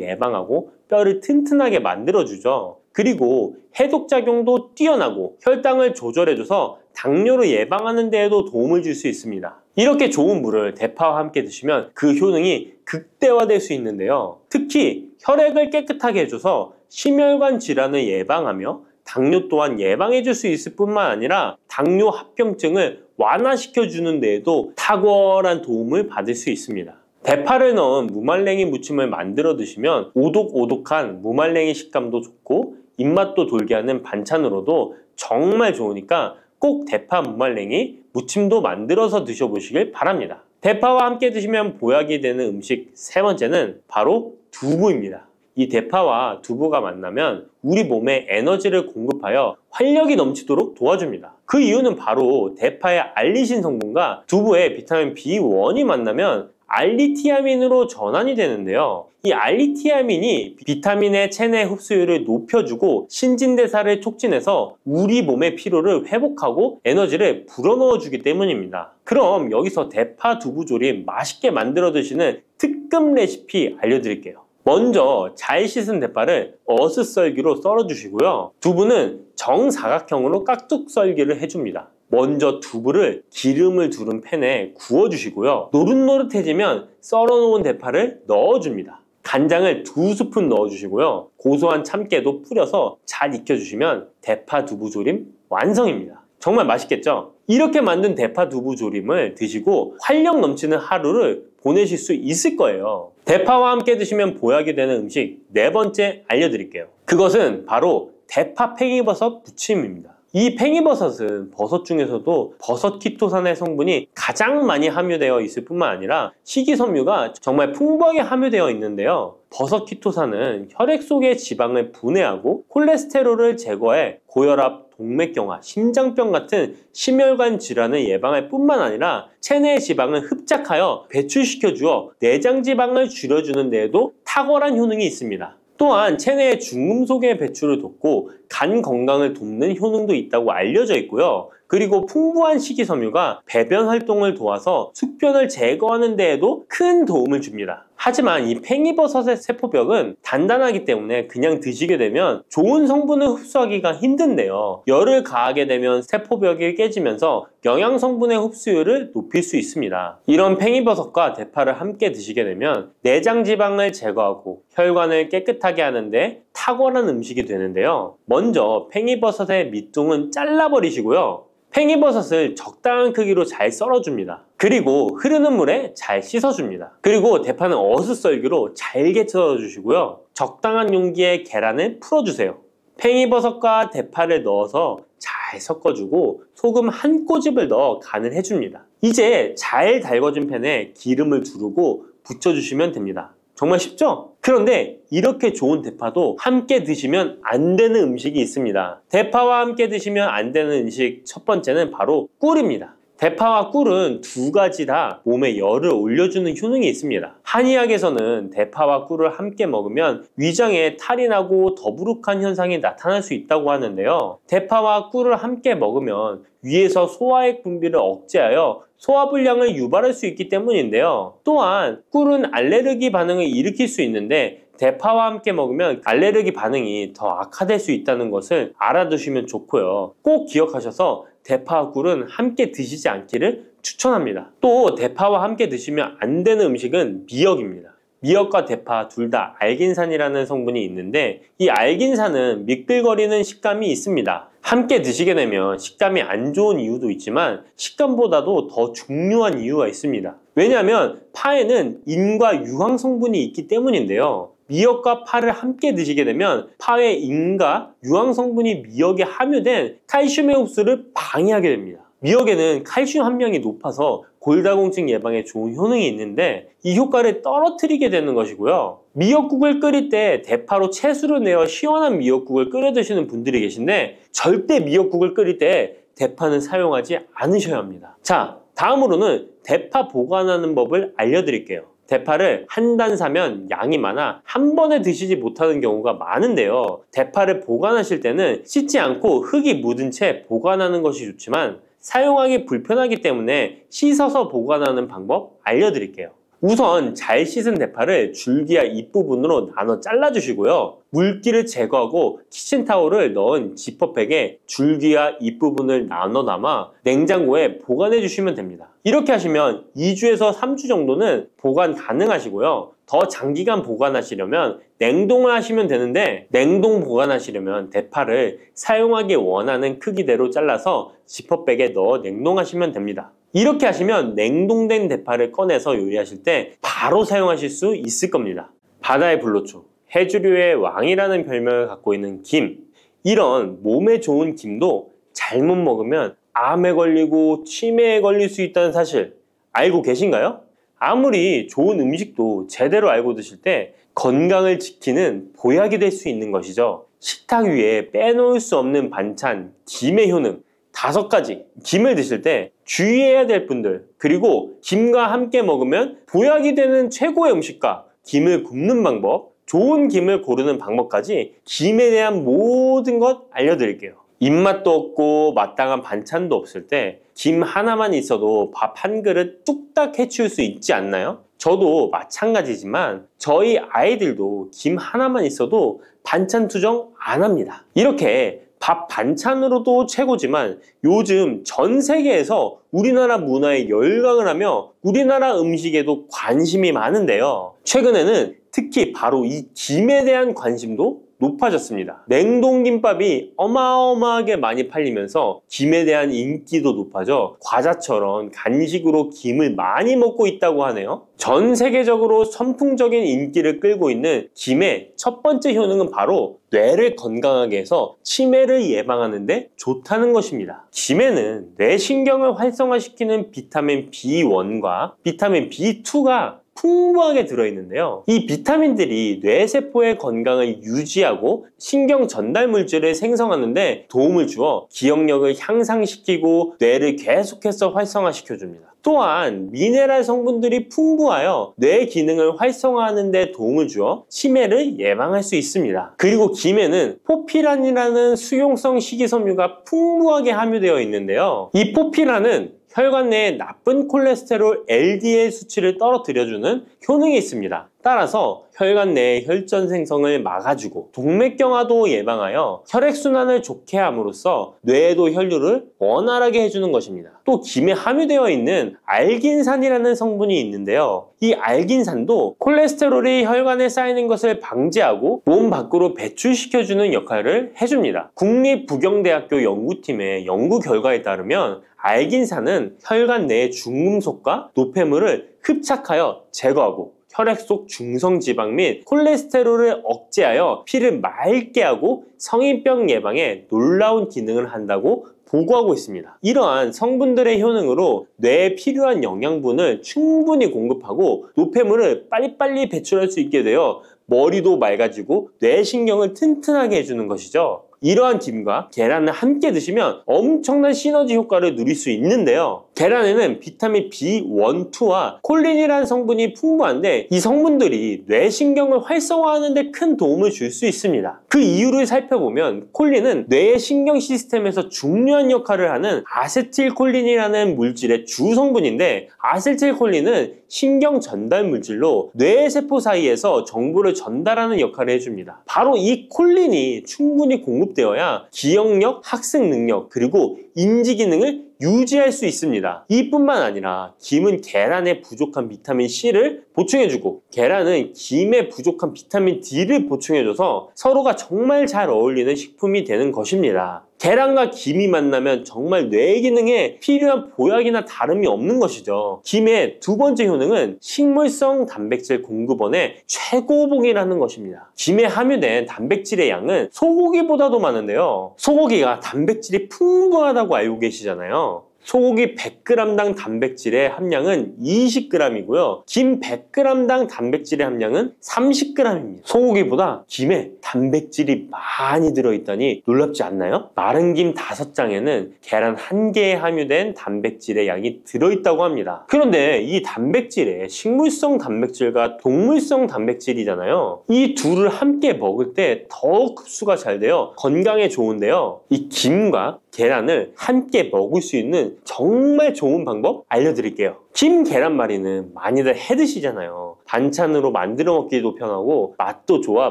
예방하고 뼈를 튼튼하게 만들어주죠. 그리고 해독작용도 뛰어나고 혈당을 조절해줘서 당뇨를 예방하는 데에도 도움을 줄 수 있습니다. 이렇게 좋은 물을 대파와 함께 드시면 그 효능이 극대화될 수 있는데요. 특히 혈액을 깨끗하게 해줘서 심혈관 질환을 예방하며 당뇨 또한 예방해 줄 수 있을 뿐만 아니라 당뇨 합병증을 완화시켜 주는 데에도 탁월한 도움을 받을 수 있습니다. 대파를 넣은 무말랭이 무침을 만들어 드시면 오독오독한 무말랭이 식감도 좋고 입맛도 돌게 하는 반찬으로도 정말 좋으니까 꼭 대파 무말랭이 무침도 만들어서 드셔보시길 바랍니다. 대파와 함께 드시면 보약이 되는 음식 세 번째는 바로 두부입니다. 이 대파와 두부가 만나면 우리 몸에 에너지를 공급하여 활력이 넘치도록 도와줍니다. 그 이유는 바로 대파의 알리신 성분과 두부의 비타민 B1이 만나면 알리티아민으로 전환이 되는데요. 이 알리티아민이 비타민의 체내 흡수율을 높여주고 신진대사를 촉진해서 우리 몸의 피로를 회복하고 에너지를 불어넣어 주기 때문입니다. 그럼 여기서 대파 두부조림 맛있게 만들어 드시는 특급 레시피 알려드릴게요. 먼저 잘 씻은 대파를 어슷썰기로 썰어 주시고요. 두부는 정사각형으로 깍둑 썰기를 해줍니다. 먼저 두부를 기름을 두른 팬에 구워주시고요. 노릇노릇해지면 썰어놓은 대파를 넣어줍니다. 간장을 2스푼 넣어주시고요. 고소한 참깨도 뿌려서 잘 익혀주시면 대파 두부조림 완성입니다. 정말 맛있겠죠? 이렇게 만든 대파 두부조림을 드시고 활력 넘치는 하루를 보내실 수 있을 거예요. 대파와 함께 드시면 보약이 되는 음식 네 번째 알려드릴게요. 그것은 바로 대파 팽이버섯 부침입니다. 이 팽이버섯은 버섯 중에서도 버섯 키토산의 성분이 가장 많이 함유되어 있을 뿐만 아니라 식이섬유가 정말 풍부하게 함유되어 있는데요. 버섯 키토산은 혈액 속의 지방을 분해하고 콜레스테롤을 제거해 고혈압, 동맥경화, 심장병 같은 심혈관 질환을 예방할 뿐만 아니라 체내 지방을 흡착하여 배출시켜 주어 내장 지방을 줄여주는 데에도 탁월한 효능이 있습니다. 또한 체내의 중금속의 배출을 돕고 간 건강을 돕는 효능도 있다고 알려져 있고요. 그리고 풍부한 식이섬유가 배변 활동을 도와서 숙변을 제거하는 데에도 큰 도움을 줍니다. 하지만 이 팽이버섯의 세포벽은 단단하기 때문에 그냥 드시게 되면 좋은 성분을 흡수하기가 힘든데요. 열을 가하게 되면 세포벽이 깨지면서 영양 성분의 흡수율을 높일 수 있습니다. 이런 팽이버섯과 대파를 함께 드시게 되면 내장 지방을 제거하고 혈관을 깨끗하게 하는데 탁월한 음식이 되는데요. 먼저 팽이버섯의 밑둥은 잘라버리시고요. 팽이버섯을 적당한 크기로 잘 썰어줍니다. 그리고 흐르는 물에 잘 씻어줍니다. 그리고 대파는 어슷썰기로 잘게 썰어주시고요. 적당한 용기에 계란을 풀어주세요. 팽이버섯과 대파를 넣어서 잘 섞어주고 소금 한 꼬집을 넣어 간을 해줍니다. 이제 잘 달궈진 팬에 기름을 두르고 붙여주시면 됩니다. 정말 쉽죠? 그런데 이렇게 좋은 대파도 함께 드시면 안 되는 음식이 있습니다. 대파와 함께 드시면 안 되는 음식 첫 번째는 바로 꿀입니다. 대파와 꿀은 두 가지 다 몸에 열을 올려주는 효능이 있습니다. 한의학에서는 대파와 꿀을 함께 먹으면 위장에 탈이 나고 더부룩한 현상이 나타날 수 있다고 하는데요. 대파와 꿀을 함께 먹으면 위에서 소화액 분비를 억제하여 소화불량을 유발할 수 있기 때문인데요. 또한 꿀은 알레르기 반응을 일으킬 수 있는데 대파와 함께 먹으면 알레르기 반응이 더 악화될 수 있다는 것을 알아두시면 좋고요. 꼭 기억하셔서 대파와 꿀은 함께 드시지 않기를 추천합니다. 또 대파와 함께 드시면 안 되는 음식은 미역입니다. 미역과 대파 둘 다 알긴산이라는 성분이 있는데 이 알긴산은 미끌거리는 식감이 있습니다. 함께 드시게 되면 식감이 안 좋은 이유도 있지만 식감보다도 더 중요한 이유가 있습니다. 왜냐하면 파에는 인과 유황 성분이 있기 때문인데요. 미역과 파를 함께 드시게 되면 파의 인과 유황 성분이 미역에 함유된 칼슘의 흡수를 방해하게 됩니다. 미역에는 칼슘 함량이 높아서 골다공증 예방에 좋은 효능이 있는데 이 효과를 떨어뜨리게 되는 것이고요. 미역국을 끓일 때 대파로 채수를 내어 시원한 미역국을 끓여 드시는 분들이 계신데 절대 미역국을 끓일 때 대파는 사용하지 않으셔야 합니다. 자, 다음으로는 대파 보관하는 법을 알려드릴게요. 대파를 한 단 사면 양이 많아 한 번에 드시지 못하는 경우가 많은데요. 대파를 보관하실 때는 씻지 않고 흙이 묻은 채 보관하는 것이 좋지만 사용하기 불편하기 때문에 씻어서 보관하는 방법 알려드릴게요. 우선 잘 씻은 대파를 줄기와 잎부분으로 나눠 잘라주시고요. 물기를 제거하고 키친타올을 넣은 지퍼백에 줄기와 잎부분을 나눠 담아 냉장고에 보관해 주시면 됩니다. 이렇게 하시면 2주에서 3주 정도는 보관 가능하시고요. 더 장기간 보관하시려면 냉동을 하시면 되는데 냉동 보관하시려면 대파를 사용하기 원하는 크기대로 잘라서 지퍼백에 넣어 냉동하시면 됩니다. 이렇게 하시면 냉동된 대파를 꺼내서 요리하실 때 바로 사용하실 수 있을 겁니다. 바다의 불로초, 해조류의 왕이라는 별명을 갖고 있는 김, 이런 몸에 좋은 김도 잘못 먹으면 암에 걸리고 치매에 걸릴 수 있다는 사실 알고 계신가요? 아무리 좋은 음식도 제대로 알고 드실 때 건강을 지키는 보약이 될 수 있는 것이죠. 식탁 위에 빼놓을 수 없는 반찬, 김의 효능 5가지. 김을 드실 때 주의해야 될 분들, 그리고 김과 함께 먹으면 보약이 되는 최고의 음식과 김을 굽는 방법, 좋은 김을 고르는 방법까지 김에 대한 모든 것 알려드릴게요. 입맛도 없고 마땅한 반찬도 없을 때 김 하나만 있어도 밥 한 그릇 뚝딱 해치울 수 있지 않나요? 저도 마찬가지지만 저희 아이들도 김 하나만 있어도 반찬 투정 안 합니다. 이렇게 밥 반찬으로도 최고지만 요즘 전 세계에서 우리나라 문화에 열광을 하며 우리나라 음식에도 관심이 많은데요. 최근에는 특히 바로 이 김에 대한 관심도 높아졌습니다. 냉동김밥이 어마어마하게 많이 팔리면서 김에 대한 인기도 높아져 과자처럼 간식으로 김을 많이 먹고 있다고 하네요. 전 세계적으로 선풍적인 인기를 끌고 있는 김의 첫 번째 효능은 바로 뇌를 건강하게 해서 치매를 예방하는 데 좋다는 것입니다. 김에는 뇌신경을 활성화시키는 비타민 B1과 비타민 B2가 풍부하게 들어있는데요. 이 비타민들이 뇌세포의 건강을 유지하고 신경 전달 물질을 생성하는 데 도움을 주어 기억력을 향상시키고 뇌를 계속해서 활성화시켜줍니다. 또한 미네랄 성분들이 풍부하여 뇌 기능을 활성화하는 데 도움을 주어 치매를 예방할 수 있습니다. 그리고 김에는 포피란이라는 수용성 식이섬유가 풍부하게 함유되어 있는데요. 이 포피란은 혈관 내에 나쁜 콜레스테롤 LDL 수치를 떨어뜨려주는 효능이 있습니다. 따라서 혈관 내의 혈전 생성을 막아주고 동맥경화도 예방하여 혈액순환을 좋게 함으로써 뇌에도 혈류를 원활하게 해주는 것입니다. 또 김에 함유되어 있는 알긴산이라는 성분이 있는데요. 이 알긴산도 콜레스테롤이 혈관에 쌓이는 것을 방지하고 몸 밖으로 배출시켜주는 역할을 해줍니다. 국립부경대학교 연구팀의 연구 결과에 따르면 알긴산은 혈관 내의 중금속과 노폐물을 흡착하여 제거하고 혈액 속 중성지방 및 콜레스테롤을 억제하여 피를 맑게 하고 성인병 예방에 놀라운 기능을 한다고 보고하고 있습니다. 이러한 성분들의 효능으로 뇌에 필요한 영양분을 충분히 공급하고 노폐물을 빨리빨리 배출할 수 있게 되어 머리도 맑아지고 뇌신경을 튼튼하게 해주는 것이죠. 이러한 김과 계란을 함께 드시면 엄청난 시너지 효과를 누릴 수 있는데요. 계란에는 비타민 B1, 2와 콜린이라는 성분이 풍부한데 이 성분들이 뇌신경을 활성화하는 데 큰 도움을 줄 수 있습니다. 그 이유를 살펴보면 콜린은 뇌의 신경 시스템에서 중요한 역할을 하는 아세틸콜린이라는 물질의 주 성분인데, 아세틸콜린은 신경 전달 물질로 뇌 세포 사이에서 정보를 전달하는 역할을 해줍니다. 바로 이 콜린이 충분히 공급되어야 기억력, 학습 능력, 그리고 인지 기능을 유지할 수 있습니다. 이뿐만 아니라 김은 계란에 부족한 비타민 C를 보충해주고 계란은 김에 부족한 비타민 D를 보충해줘서 서로가 정말 잘 어울리는 식품이 되는 것입니다. 계란과 김이 만나면 정말 뇌 기능에 필요한 보약이나 다름이 없는 것이죠. 김의 두 번째 효능은 식물성 단백질 공급원의 최고봉이라는 것입니다. 김에 함유된 단백질의 양은 소고기보다도 많은데요. 소고기가 단백질이 풍부하다고 알고 계시잖아요. 소고기 100g당 단백질의 함량은 20g이고요. 김 100g당 단백질의 함량은 30g입니다. 소고기보다 김에 단백질이 많이 들어있다니 놀랍지 않나요? 마른 김 5장에는 계란 1개에 함유된 단백질의 양이 들어있다고 합니다. 그런데 이 단백질에 식물성 단백질과 동물성 단백질이잖아요. 이 둘을 함께 먹을 때 더욱 흡수가 잘 되어 건강에 좋은데요. 이 김과 계란을 함께 먹을 수 있는 정말 좋은 방법 알려드릴게요. 김 계란말이는 많이들 해 드시잖아요. 반찬으로 만들어 먹기도 편하고 맛도 좋아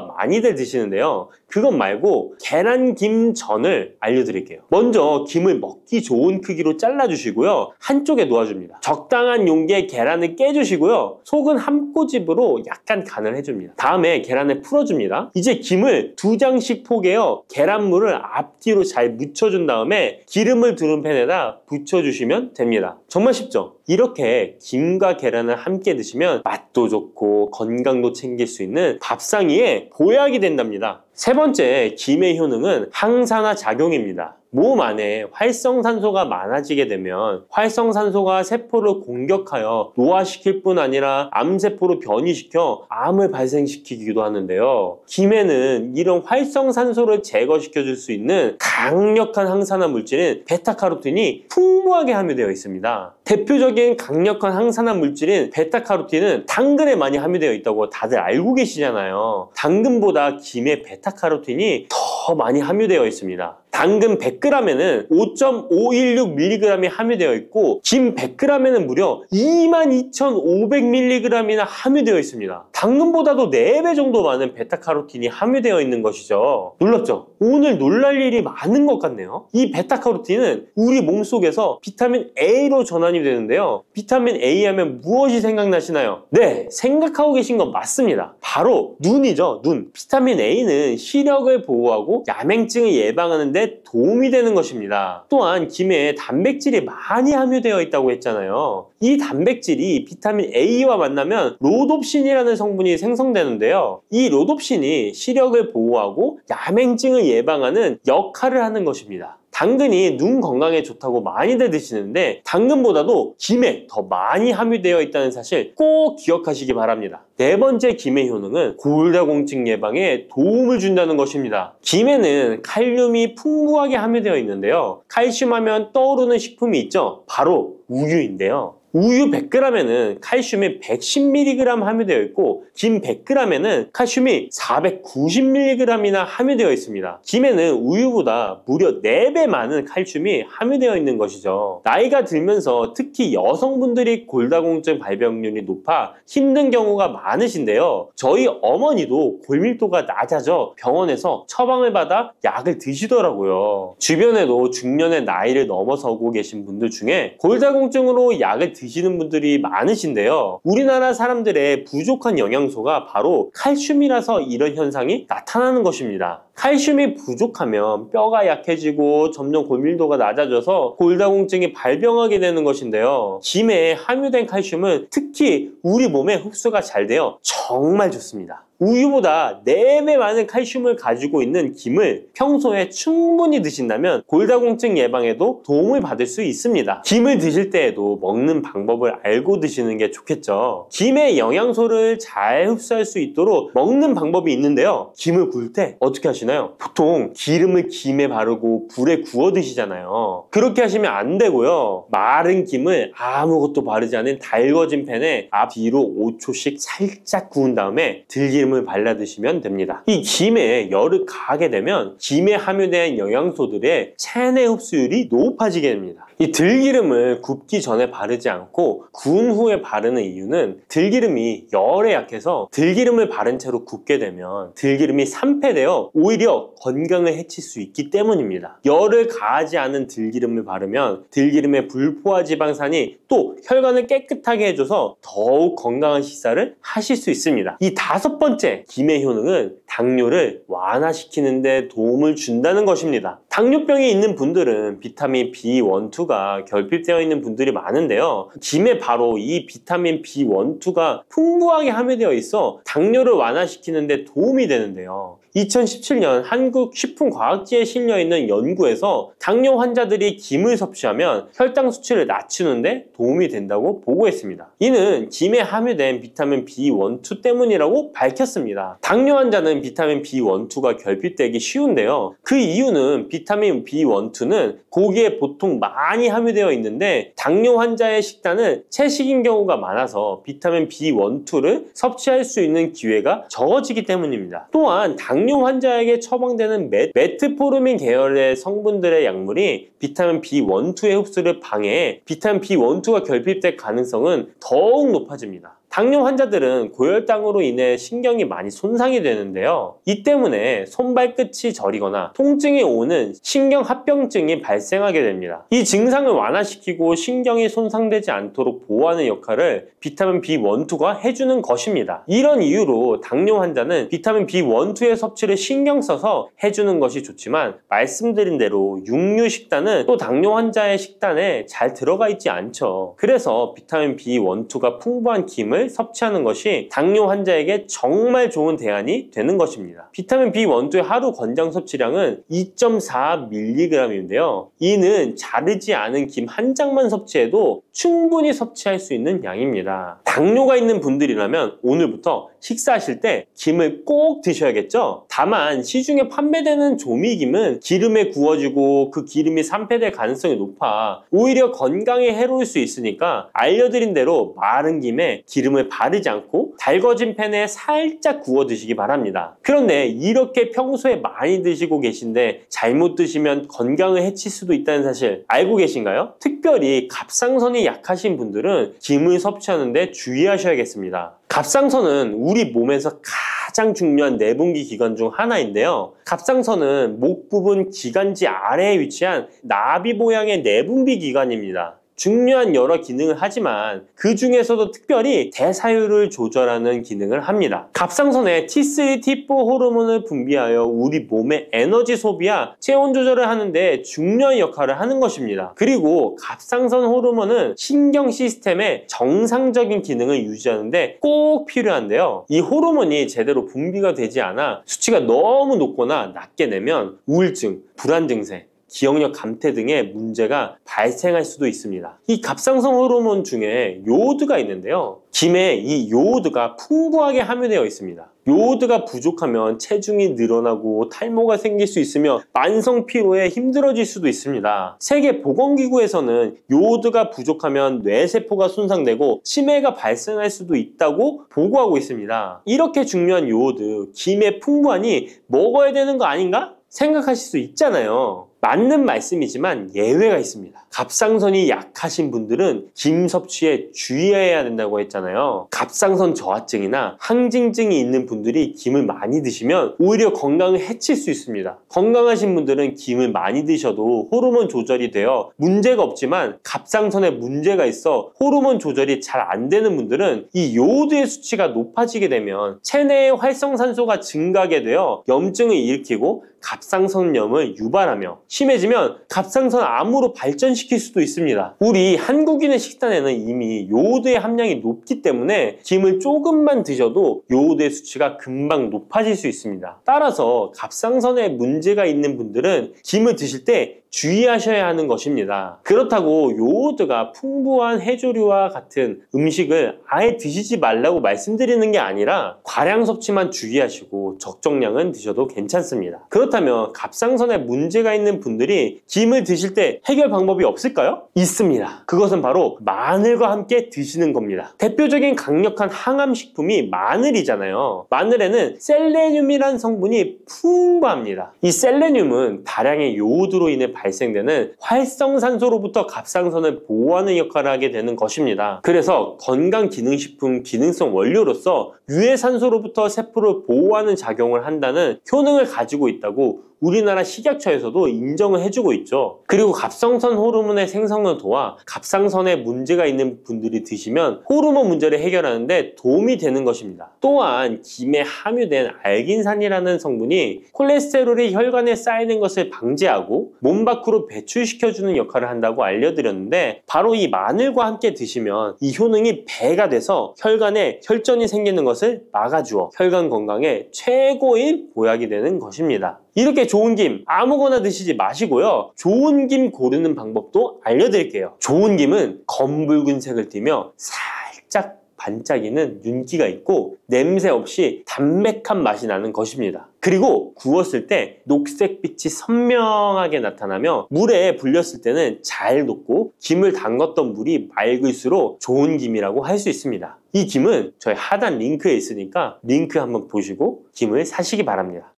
많이들 드시는데요. 그것 말고 계란김전을 알려드릴게요. 먼저 김을 먹기 좋은 크기로 잘라주시고요. 한쪽에 놓아줍니다. 적당한 용기에 계란을 깨주시고요. 속은 한 꼬집으로 약간 간을 해줍니다. 다음에 계란을 풀어줍니다. 이제 김을 2장씩 포개어 계란물을 앞뒤로 잘 묻혀준 다음에 기름을 두른 팬에다 부쳐주시면 됩니다. 정말 쉽죠? 이렇게 김과 계란을 함께 드시면 맛도 좋고 건강도 챙길 수 있는 밥상위에 보약이 된답니다. 세 번째, 김의 효능은 항산화 작용입니다. 몸 안에 활성산소가 많아지게 되면 활성산소가 세포를 공격하여 노화시킬 뿐 아니라 암세포로 변이시켜 암을 발생시키기도 하는데요. 김에는 이런 활성산소를 제거시켜 줄 수 있는 강력한 항산화 물질인 베타카로틴이 풍부하게 함유되어 있습니다. 대표적인 강력한 항산화 물질인 베타카로틴은 당근에 많이 함유되어 있다고 다들 알고 계시잖아요. 당근보다 김에 베타카로틴이 더 많이 함유되어 있습니다. 당근 100g에는 5.516mg이 함유되어 있고 김 100g에는 무려 22,500mg이나 함유되어 있습니다. 당근보다도 4배 정도 많은 베타카로틴이 함유되어 있는 것이죠. 놀랍죠? 오늘 놀랄 일이 많은 것 같네요. 이 베타카로틴은 우리 몸속에서 비타민 A로 전환이 되는데요. 비타민 A 하면 무엇이 생각나시나요? 네, 생각하고 계신 건 맞습니다. 바로 눈이죠. 눈. 비타민 A는 시력을 보호하고 야맹증을 예방하는 데 도움이 되는 것입니다. 또한 김에 단백질이 많이 함유되어 있다고 했잖아요. 이 단백질이 비타민 A와 만나면 로놉신이라는 성분이 생성되는데요. 이 로놉신이 시력을 보호하고 야맹증을 예방하는 역할을 하는 것입니다. 당근이 눈 건강에 좋다고 많이들 드시는데 당근보다도 김에 더 많이 함유되어 있다는 사실 꼭 기억하시기 바랍니다. 네 번째 김의 효능은 골다공증 예방에 도움을 준다는 것입니다. 김에는 칼륨이 풍부하게 함유되어 있는데요. 칼슘 하면 떠오르는 식품이 있죠. 바로 우유인데요. 우유 100g에는 칼슘이 110mg 함유되어 있고 김 100g에는 칼슘이 490mg이나 함유되어 있습니다. 김에는 우유보다 무려 4배 많은 칼슘이 함유되어 있는 것이죠. 나이가 들면서 특히 여성분들이 골다공증 발병률이 높아 힘든 경우가 많으신데요. 저희 어머니도 골밀도가 낮아져 병원에서 처방을 받아 약을 드시더라고요. 주변에도 중년의 나이를 넘어서고 계신 분들 중에 골다공증으로 약을 드시는 분들이 많으신데요. 우리나라 사람들의 부족한 영양소가 바로 칼슘이라서 이런 현상이 나타나는 것입니다. 칼슘이 부족하면 뼈가 약해지고 점점 골밀도가 낮아져서 골다공증이 발병하게 되는 것인데요. 김에 함유된 칼슘은 특히 우리 몸에 흡수가 잘 되어 정말 좋습니다. 우유보다 4배 많은 칼슘을 가지고 있는 김을 평소에 충분히 드신다면 골다공증 예방에도 도움을 받을 수 있습니다. 김을 드실 때에도 먹는 방법을 알고 드시는 게 좋겠죠. 김의 영양소를 잘 흡수할 수 있도록 먹는 방법이 있는데요. 김을 구울 때 어떻게 하시나요? 드시나요? 보통 기름을 김에 바르고 불에 구워 드시잖아요. 그렇게 하시면 안 되고요. 마른 김을 아무것도 바르지 않은 달궈진 팬에 앞뒤로 5초씩 살짝 구운 다음에 들기름을 발라 드시면 됩니다. 이 김에 열을 가하게 되면 김에 함유된 영양소들의 체내 흡수율이 높아지게 됩니다. 이 들기름을 굽기 전에 바르지 않고 구운 후에 바르는 이유는 들기름이 열에 약해서 들기름을 바른 채로 굽게 되면 들기름이 산패되어 오히려 건강을 해칠 수 있기 때문입니다. 열을 가하지 않은 들기름을 바르면 들기름의 불포화 지방산이 또 혈관을 깨끗하게 해줘서 더욱 건강한 식사를 하실 수 있습니다. 이 5번째 김의 효능은 당뇨를 완화시키는 데 도움을 준다는 것입니다. 당뇨병이 있는 분들은 비타민 B1, 2가 결핍되어 있는 분들이 많은데요. 김에 바로 이 비타민 B1, 2가 풍부하게 함유되어 있어 당뇨를 완화시키는 데 도움이 되는데요. 2017년 한국식품과학지에 실려있는 연구에서 당뇨 환자들이 김을 섭취하면 혈당 수치를 낮추는 데 도움이 된다고 보고했습니다. 이는 김에 함유된 비타민 B1, 2 때문이라고 밝혔습니다. 당뇨 환자는 비타민 B1, 2가 결핍되기 쉬운데요. 그 이유는 비타민 B1, 2는 고기에 보통 많이 함유되어 있는데 당뇨 환자의 식단은 채식인 경우가 많아서 비타민 B1, 2를 섭취할 수 있는 기회가 적어지기 때문입니다. 또한 당뇨 환자에게 처방되는 메트포르민 계열의 성분들의 약물이 비타민 B1, 2의 흡수를 방해해 비타민 B1, 2가 결핍될 가능성은 더욱 높아집니다. 당뇨 환자들은 고혈당으로 인해 신경이 많이 손상이 되는데요. 이 때문에 손발끝이 저리거나 통증이 오는 신경합병증이 발생하게 됩니다. 이 증상을 완화시키고 신경이 손상되지 않도록 보호하는 역할을 비타민 B1, 2가 해주는 것입니다. 이런 이유로 당뇨 환자는 비타민 B1, 2의 섭취를 신경 써서 해주는 것이 좋지만 말씀드린 대로 육류 식단은 또 당뇨 환자의 식단에 잘 들어가 있지 않죠. 그래서 비타민 B1, 2가 풍부한 김을 섭취하는 것이 당뇨 환자에게 정말 좋은 대안이 되는 것입니다. 비타민 B1, 2의 하루 권장 섭취량은 2.4mg인데요. 이는 자르지 않은 김 한 장만 섭취해도 충분히 섭취할 수 있는 양입니다. 당뇨가 있는 분들이라면 오늘부터 식사하실 때 김을 꼭 드셔야겠죠? 다만 시중에 판매되는 조미김은 기름에 구워지고 그 기름이 산패될 가능성이 높아 오히려 건강에 해로울 수 있으니까 알려드린 대로 마른 김에 기름을 바르지 않고 달궈진 팬에 살짝 구워 드시기 바랍니다. 그런데 이렇게 평소에 많이 드시고 계신데 잘못 드시면 건강을 해칠 수도 있다는 사실 알고 계신가요? 특별히 갑상선이 약하신 분들은 김을 섭취하는데 주의하셔야겠습니다. 갑상선은 우리 몸에서 가장 중요한 내분비 기관 중 하나인데요. 갑상선은 목 부분 기관지 아래에 위치한 나비 모양의 내분비 기관입니다. 중요한 여러 기능을 하지만 그 중에서도 특별히 대사율을 조절하는 기능을 합니다. 갑상선에 T3, T4 호르몬을 분비하여 우리 몸의 에너지 소비와 체온 조절을 하는데 중요한 역할을 하는 것입니다. 그리고 갑상선 호르몬은 신경 시스템의 정상적인 기능을 유지하는데 꼭 필요한데요. 이 호르몬이 제대로 분비가 되지 않아 수치가 너무 높거나 낮게 되면 우울증, 불안 증세, 기억력 감퇴 등의 문제가 발생할 수도 있습니다. 이 갑상선 호르몬 중에 요오드가 있는데요. 김에 이 요오드가 풍부하게 함유되어 있습니다. 요오드가 부족하면 체중이 늘어나고 탈모가 생길 수 있으며 만성 피로에 힘들어질 수도 있습니다. 세계보건기구에서는 요오드가 부족하면 뇌세포가 손상되고 치매가 발생할 수도 있다고 보고하고 있습니다. 이렇게 중요한 요오드, 김에 풍부하니 먹어야 되는 거 아닌가? 생각하실 수 있잖아요. 맞는 말씀이지만 예외가 있습니다. 갑상선이 약하신 분들은 김 섭취에 주의해야 된다고 했잖아요. 갑상선 저하증이나 항진증이 있는 분들이 김을 많이 드시면 오히려 건강을 해칠 수 있습니다. 건강하신 분들은 김을 많이 드셔도 호르몬 조절이 되어 문제가 없지만 갑상선에 문제가 있어 호르몬 조절이 잘 안 되는 분들은 이 요오드의 수치가 높아지게 되면 체내의 활성산소가 증가하게 되어 염증을 일으키고 갑상선염을 유발하며 심해지면 갑상선 암으로 발전시킬 수도 있습니다. 우리 한국인의 식단에는 이미 요오드의 함량이 높기 때문에 김을 조금만 드셔도 요오드의 수치가 금방 높아질 수 있습니다. 따라서 갑상선에 문제가 있는 분들은 김을 드실 때 주의하셔야 하는 것입니다. 그렇다고 요오드가 풍부한 해조류와 같은 음식을 아예 드시지 말라고 말씀드리는 게 아니라 과량 섭취만 주의하시고 적정량은 드셔도 괜찮습니다. 그렇다면 갑상선에 문제가 있는 분들이 김을 드실 때 해결 방법이 없을까요? 있습니다. 그것은 바로 마늘과 함께 드시는 겁니다. 대표적인 강력한 항암식품이 마늘이잖아요. 마늘에는 셀레늄이라는 성분이 풍부합니다. 이 셀레늄은 다량의 요오드로 인해 발생되는 활성산소로부터 갑상선을 보호하는 역할을 하게 되는 것입니다. 그래서 건강기능식품 기능성 원료로서 유해산소로부터 세포를 보호하는 작용을 한다는 효능을 가지고 있다고 우리나라 식약처에서도 인정을 해주고 있죠. 그리고 갑상선 호르몬의 생성을 도와 갑상선에 문제가 있는 분들이 드시면 호르몬 문제를 해결하는데 도움이 되는 것입니다. 또한 김에 함유된 알긴산이라는 성분이 콜레스테롤이 혈관에 쌓이는 것을 방지하고 몸 밖으로 배출시켜주는 역할을 한다고 알려드렸는데, 바로 이 마늘과 함께 드시면 이 효능이 배가 돼서 혈관에 혈전이 생기는 것을 막아주어 혈관 건강에 최고의 보약이 되는 것입니다. 이렇게 좋은 김 아무거나 드시지 마시고요. 좋은 김 고르는 방법도 알려드릴게요. 좋은 김은 검붉은색을 띠며 살짝 반짝이는 윤기가 있고 냄새 없이 담백한 맛이 나는 것입니다. 그리고 구웠을 때 녹색빛이 선명하게 나타나며 물에 불렸을 때는 잘 녹고 김을 담갔던 물이 맑을수록 좋은 김이라고 할 수 있습니다. 이 김은 저희 하단 링크에 있으니까 링크 한번 보시고 김을 사시기 바랍니다.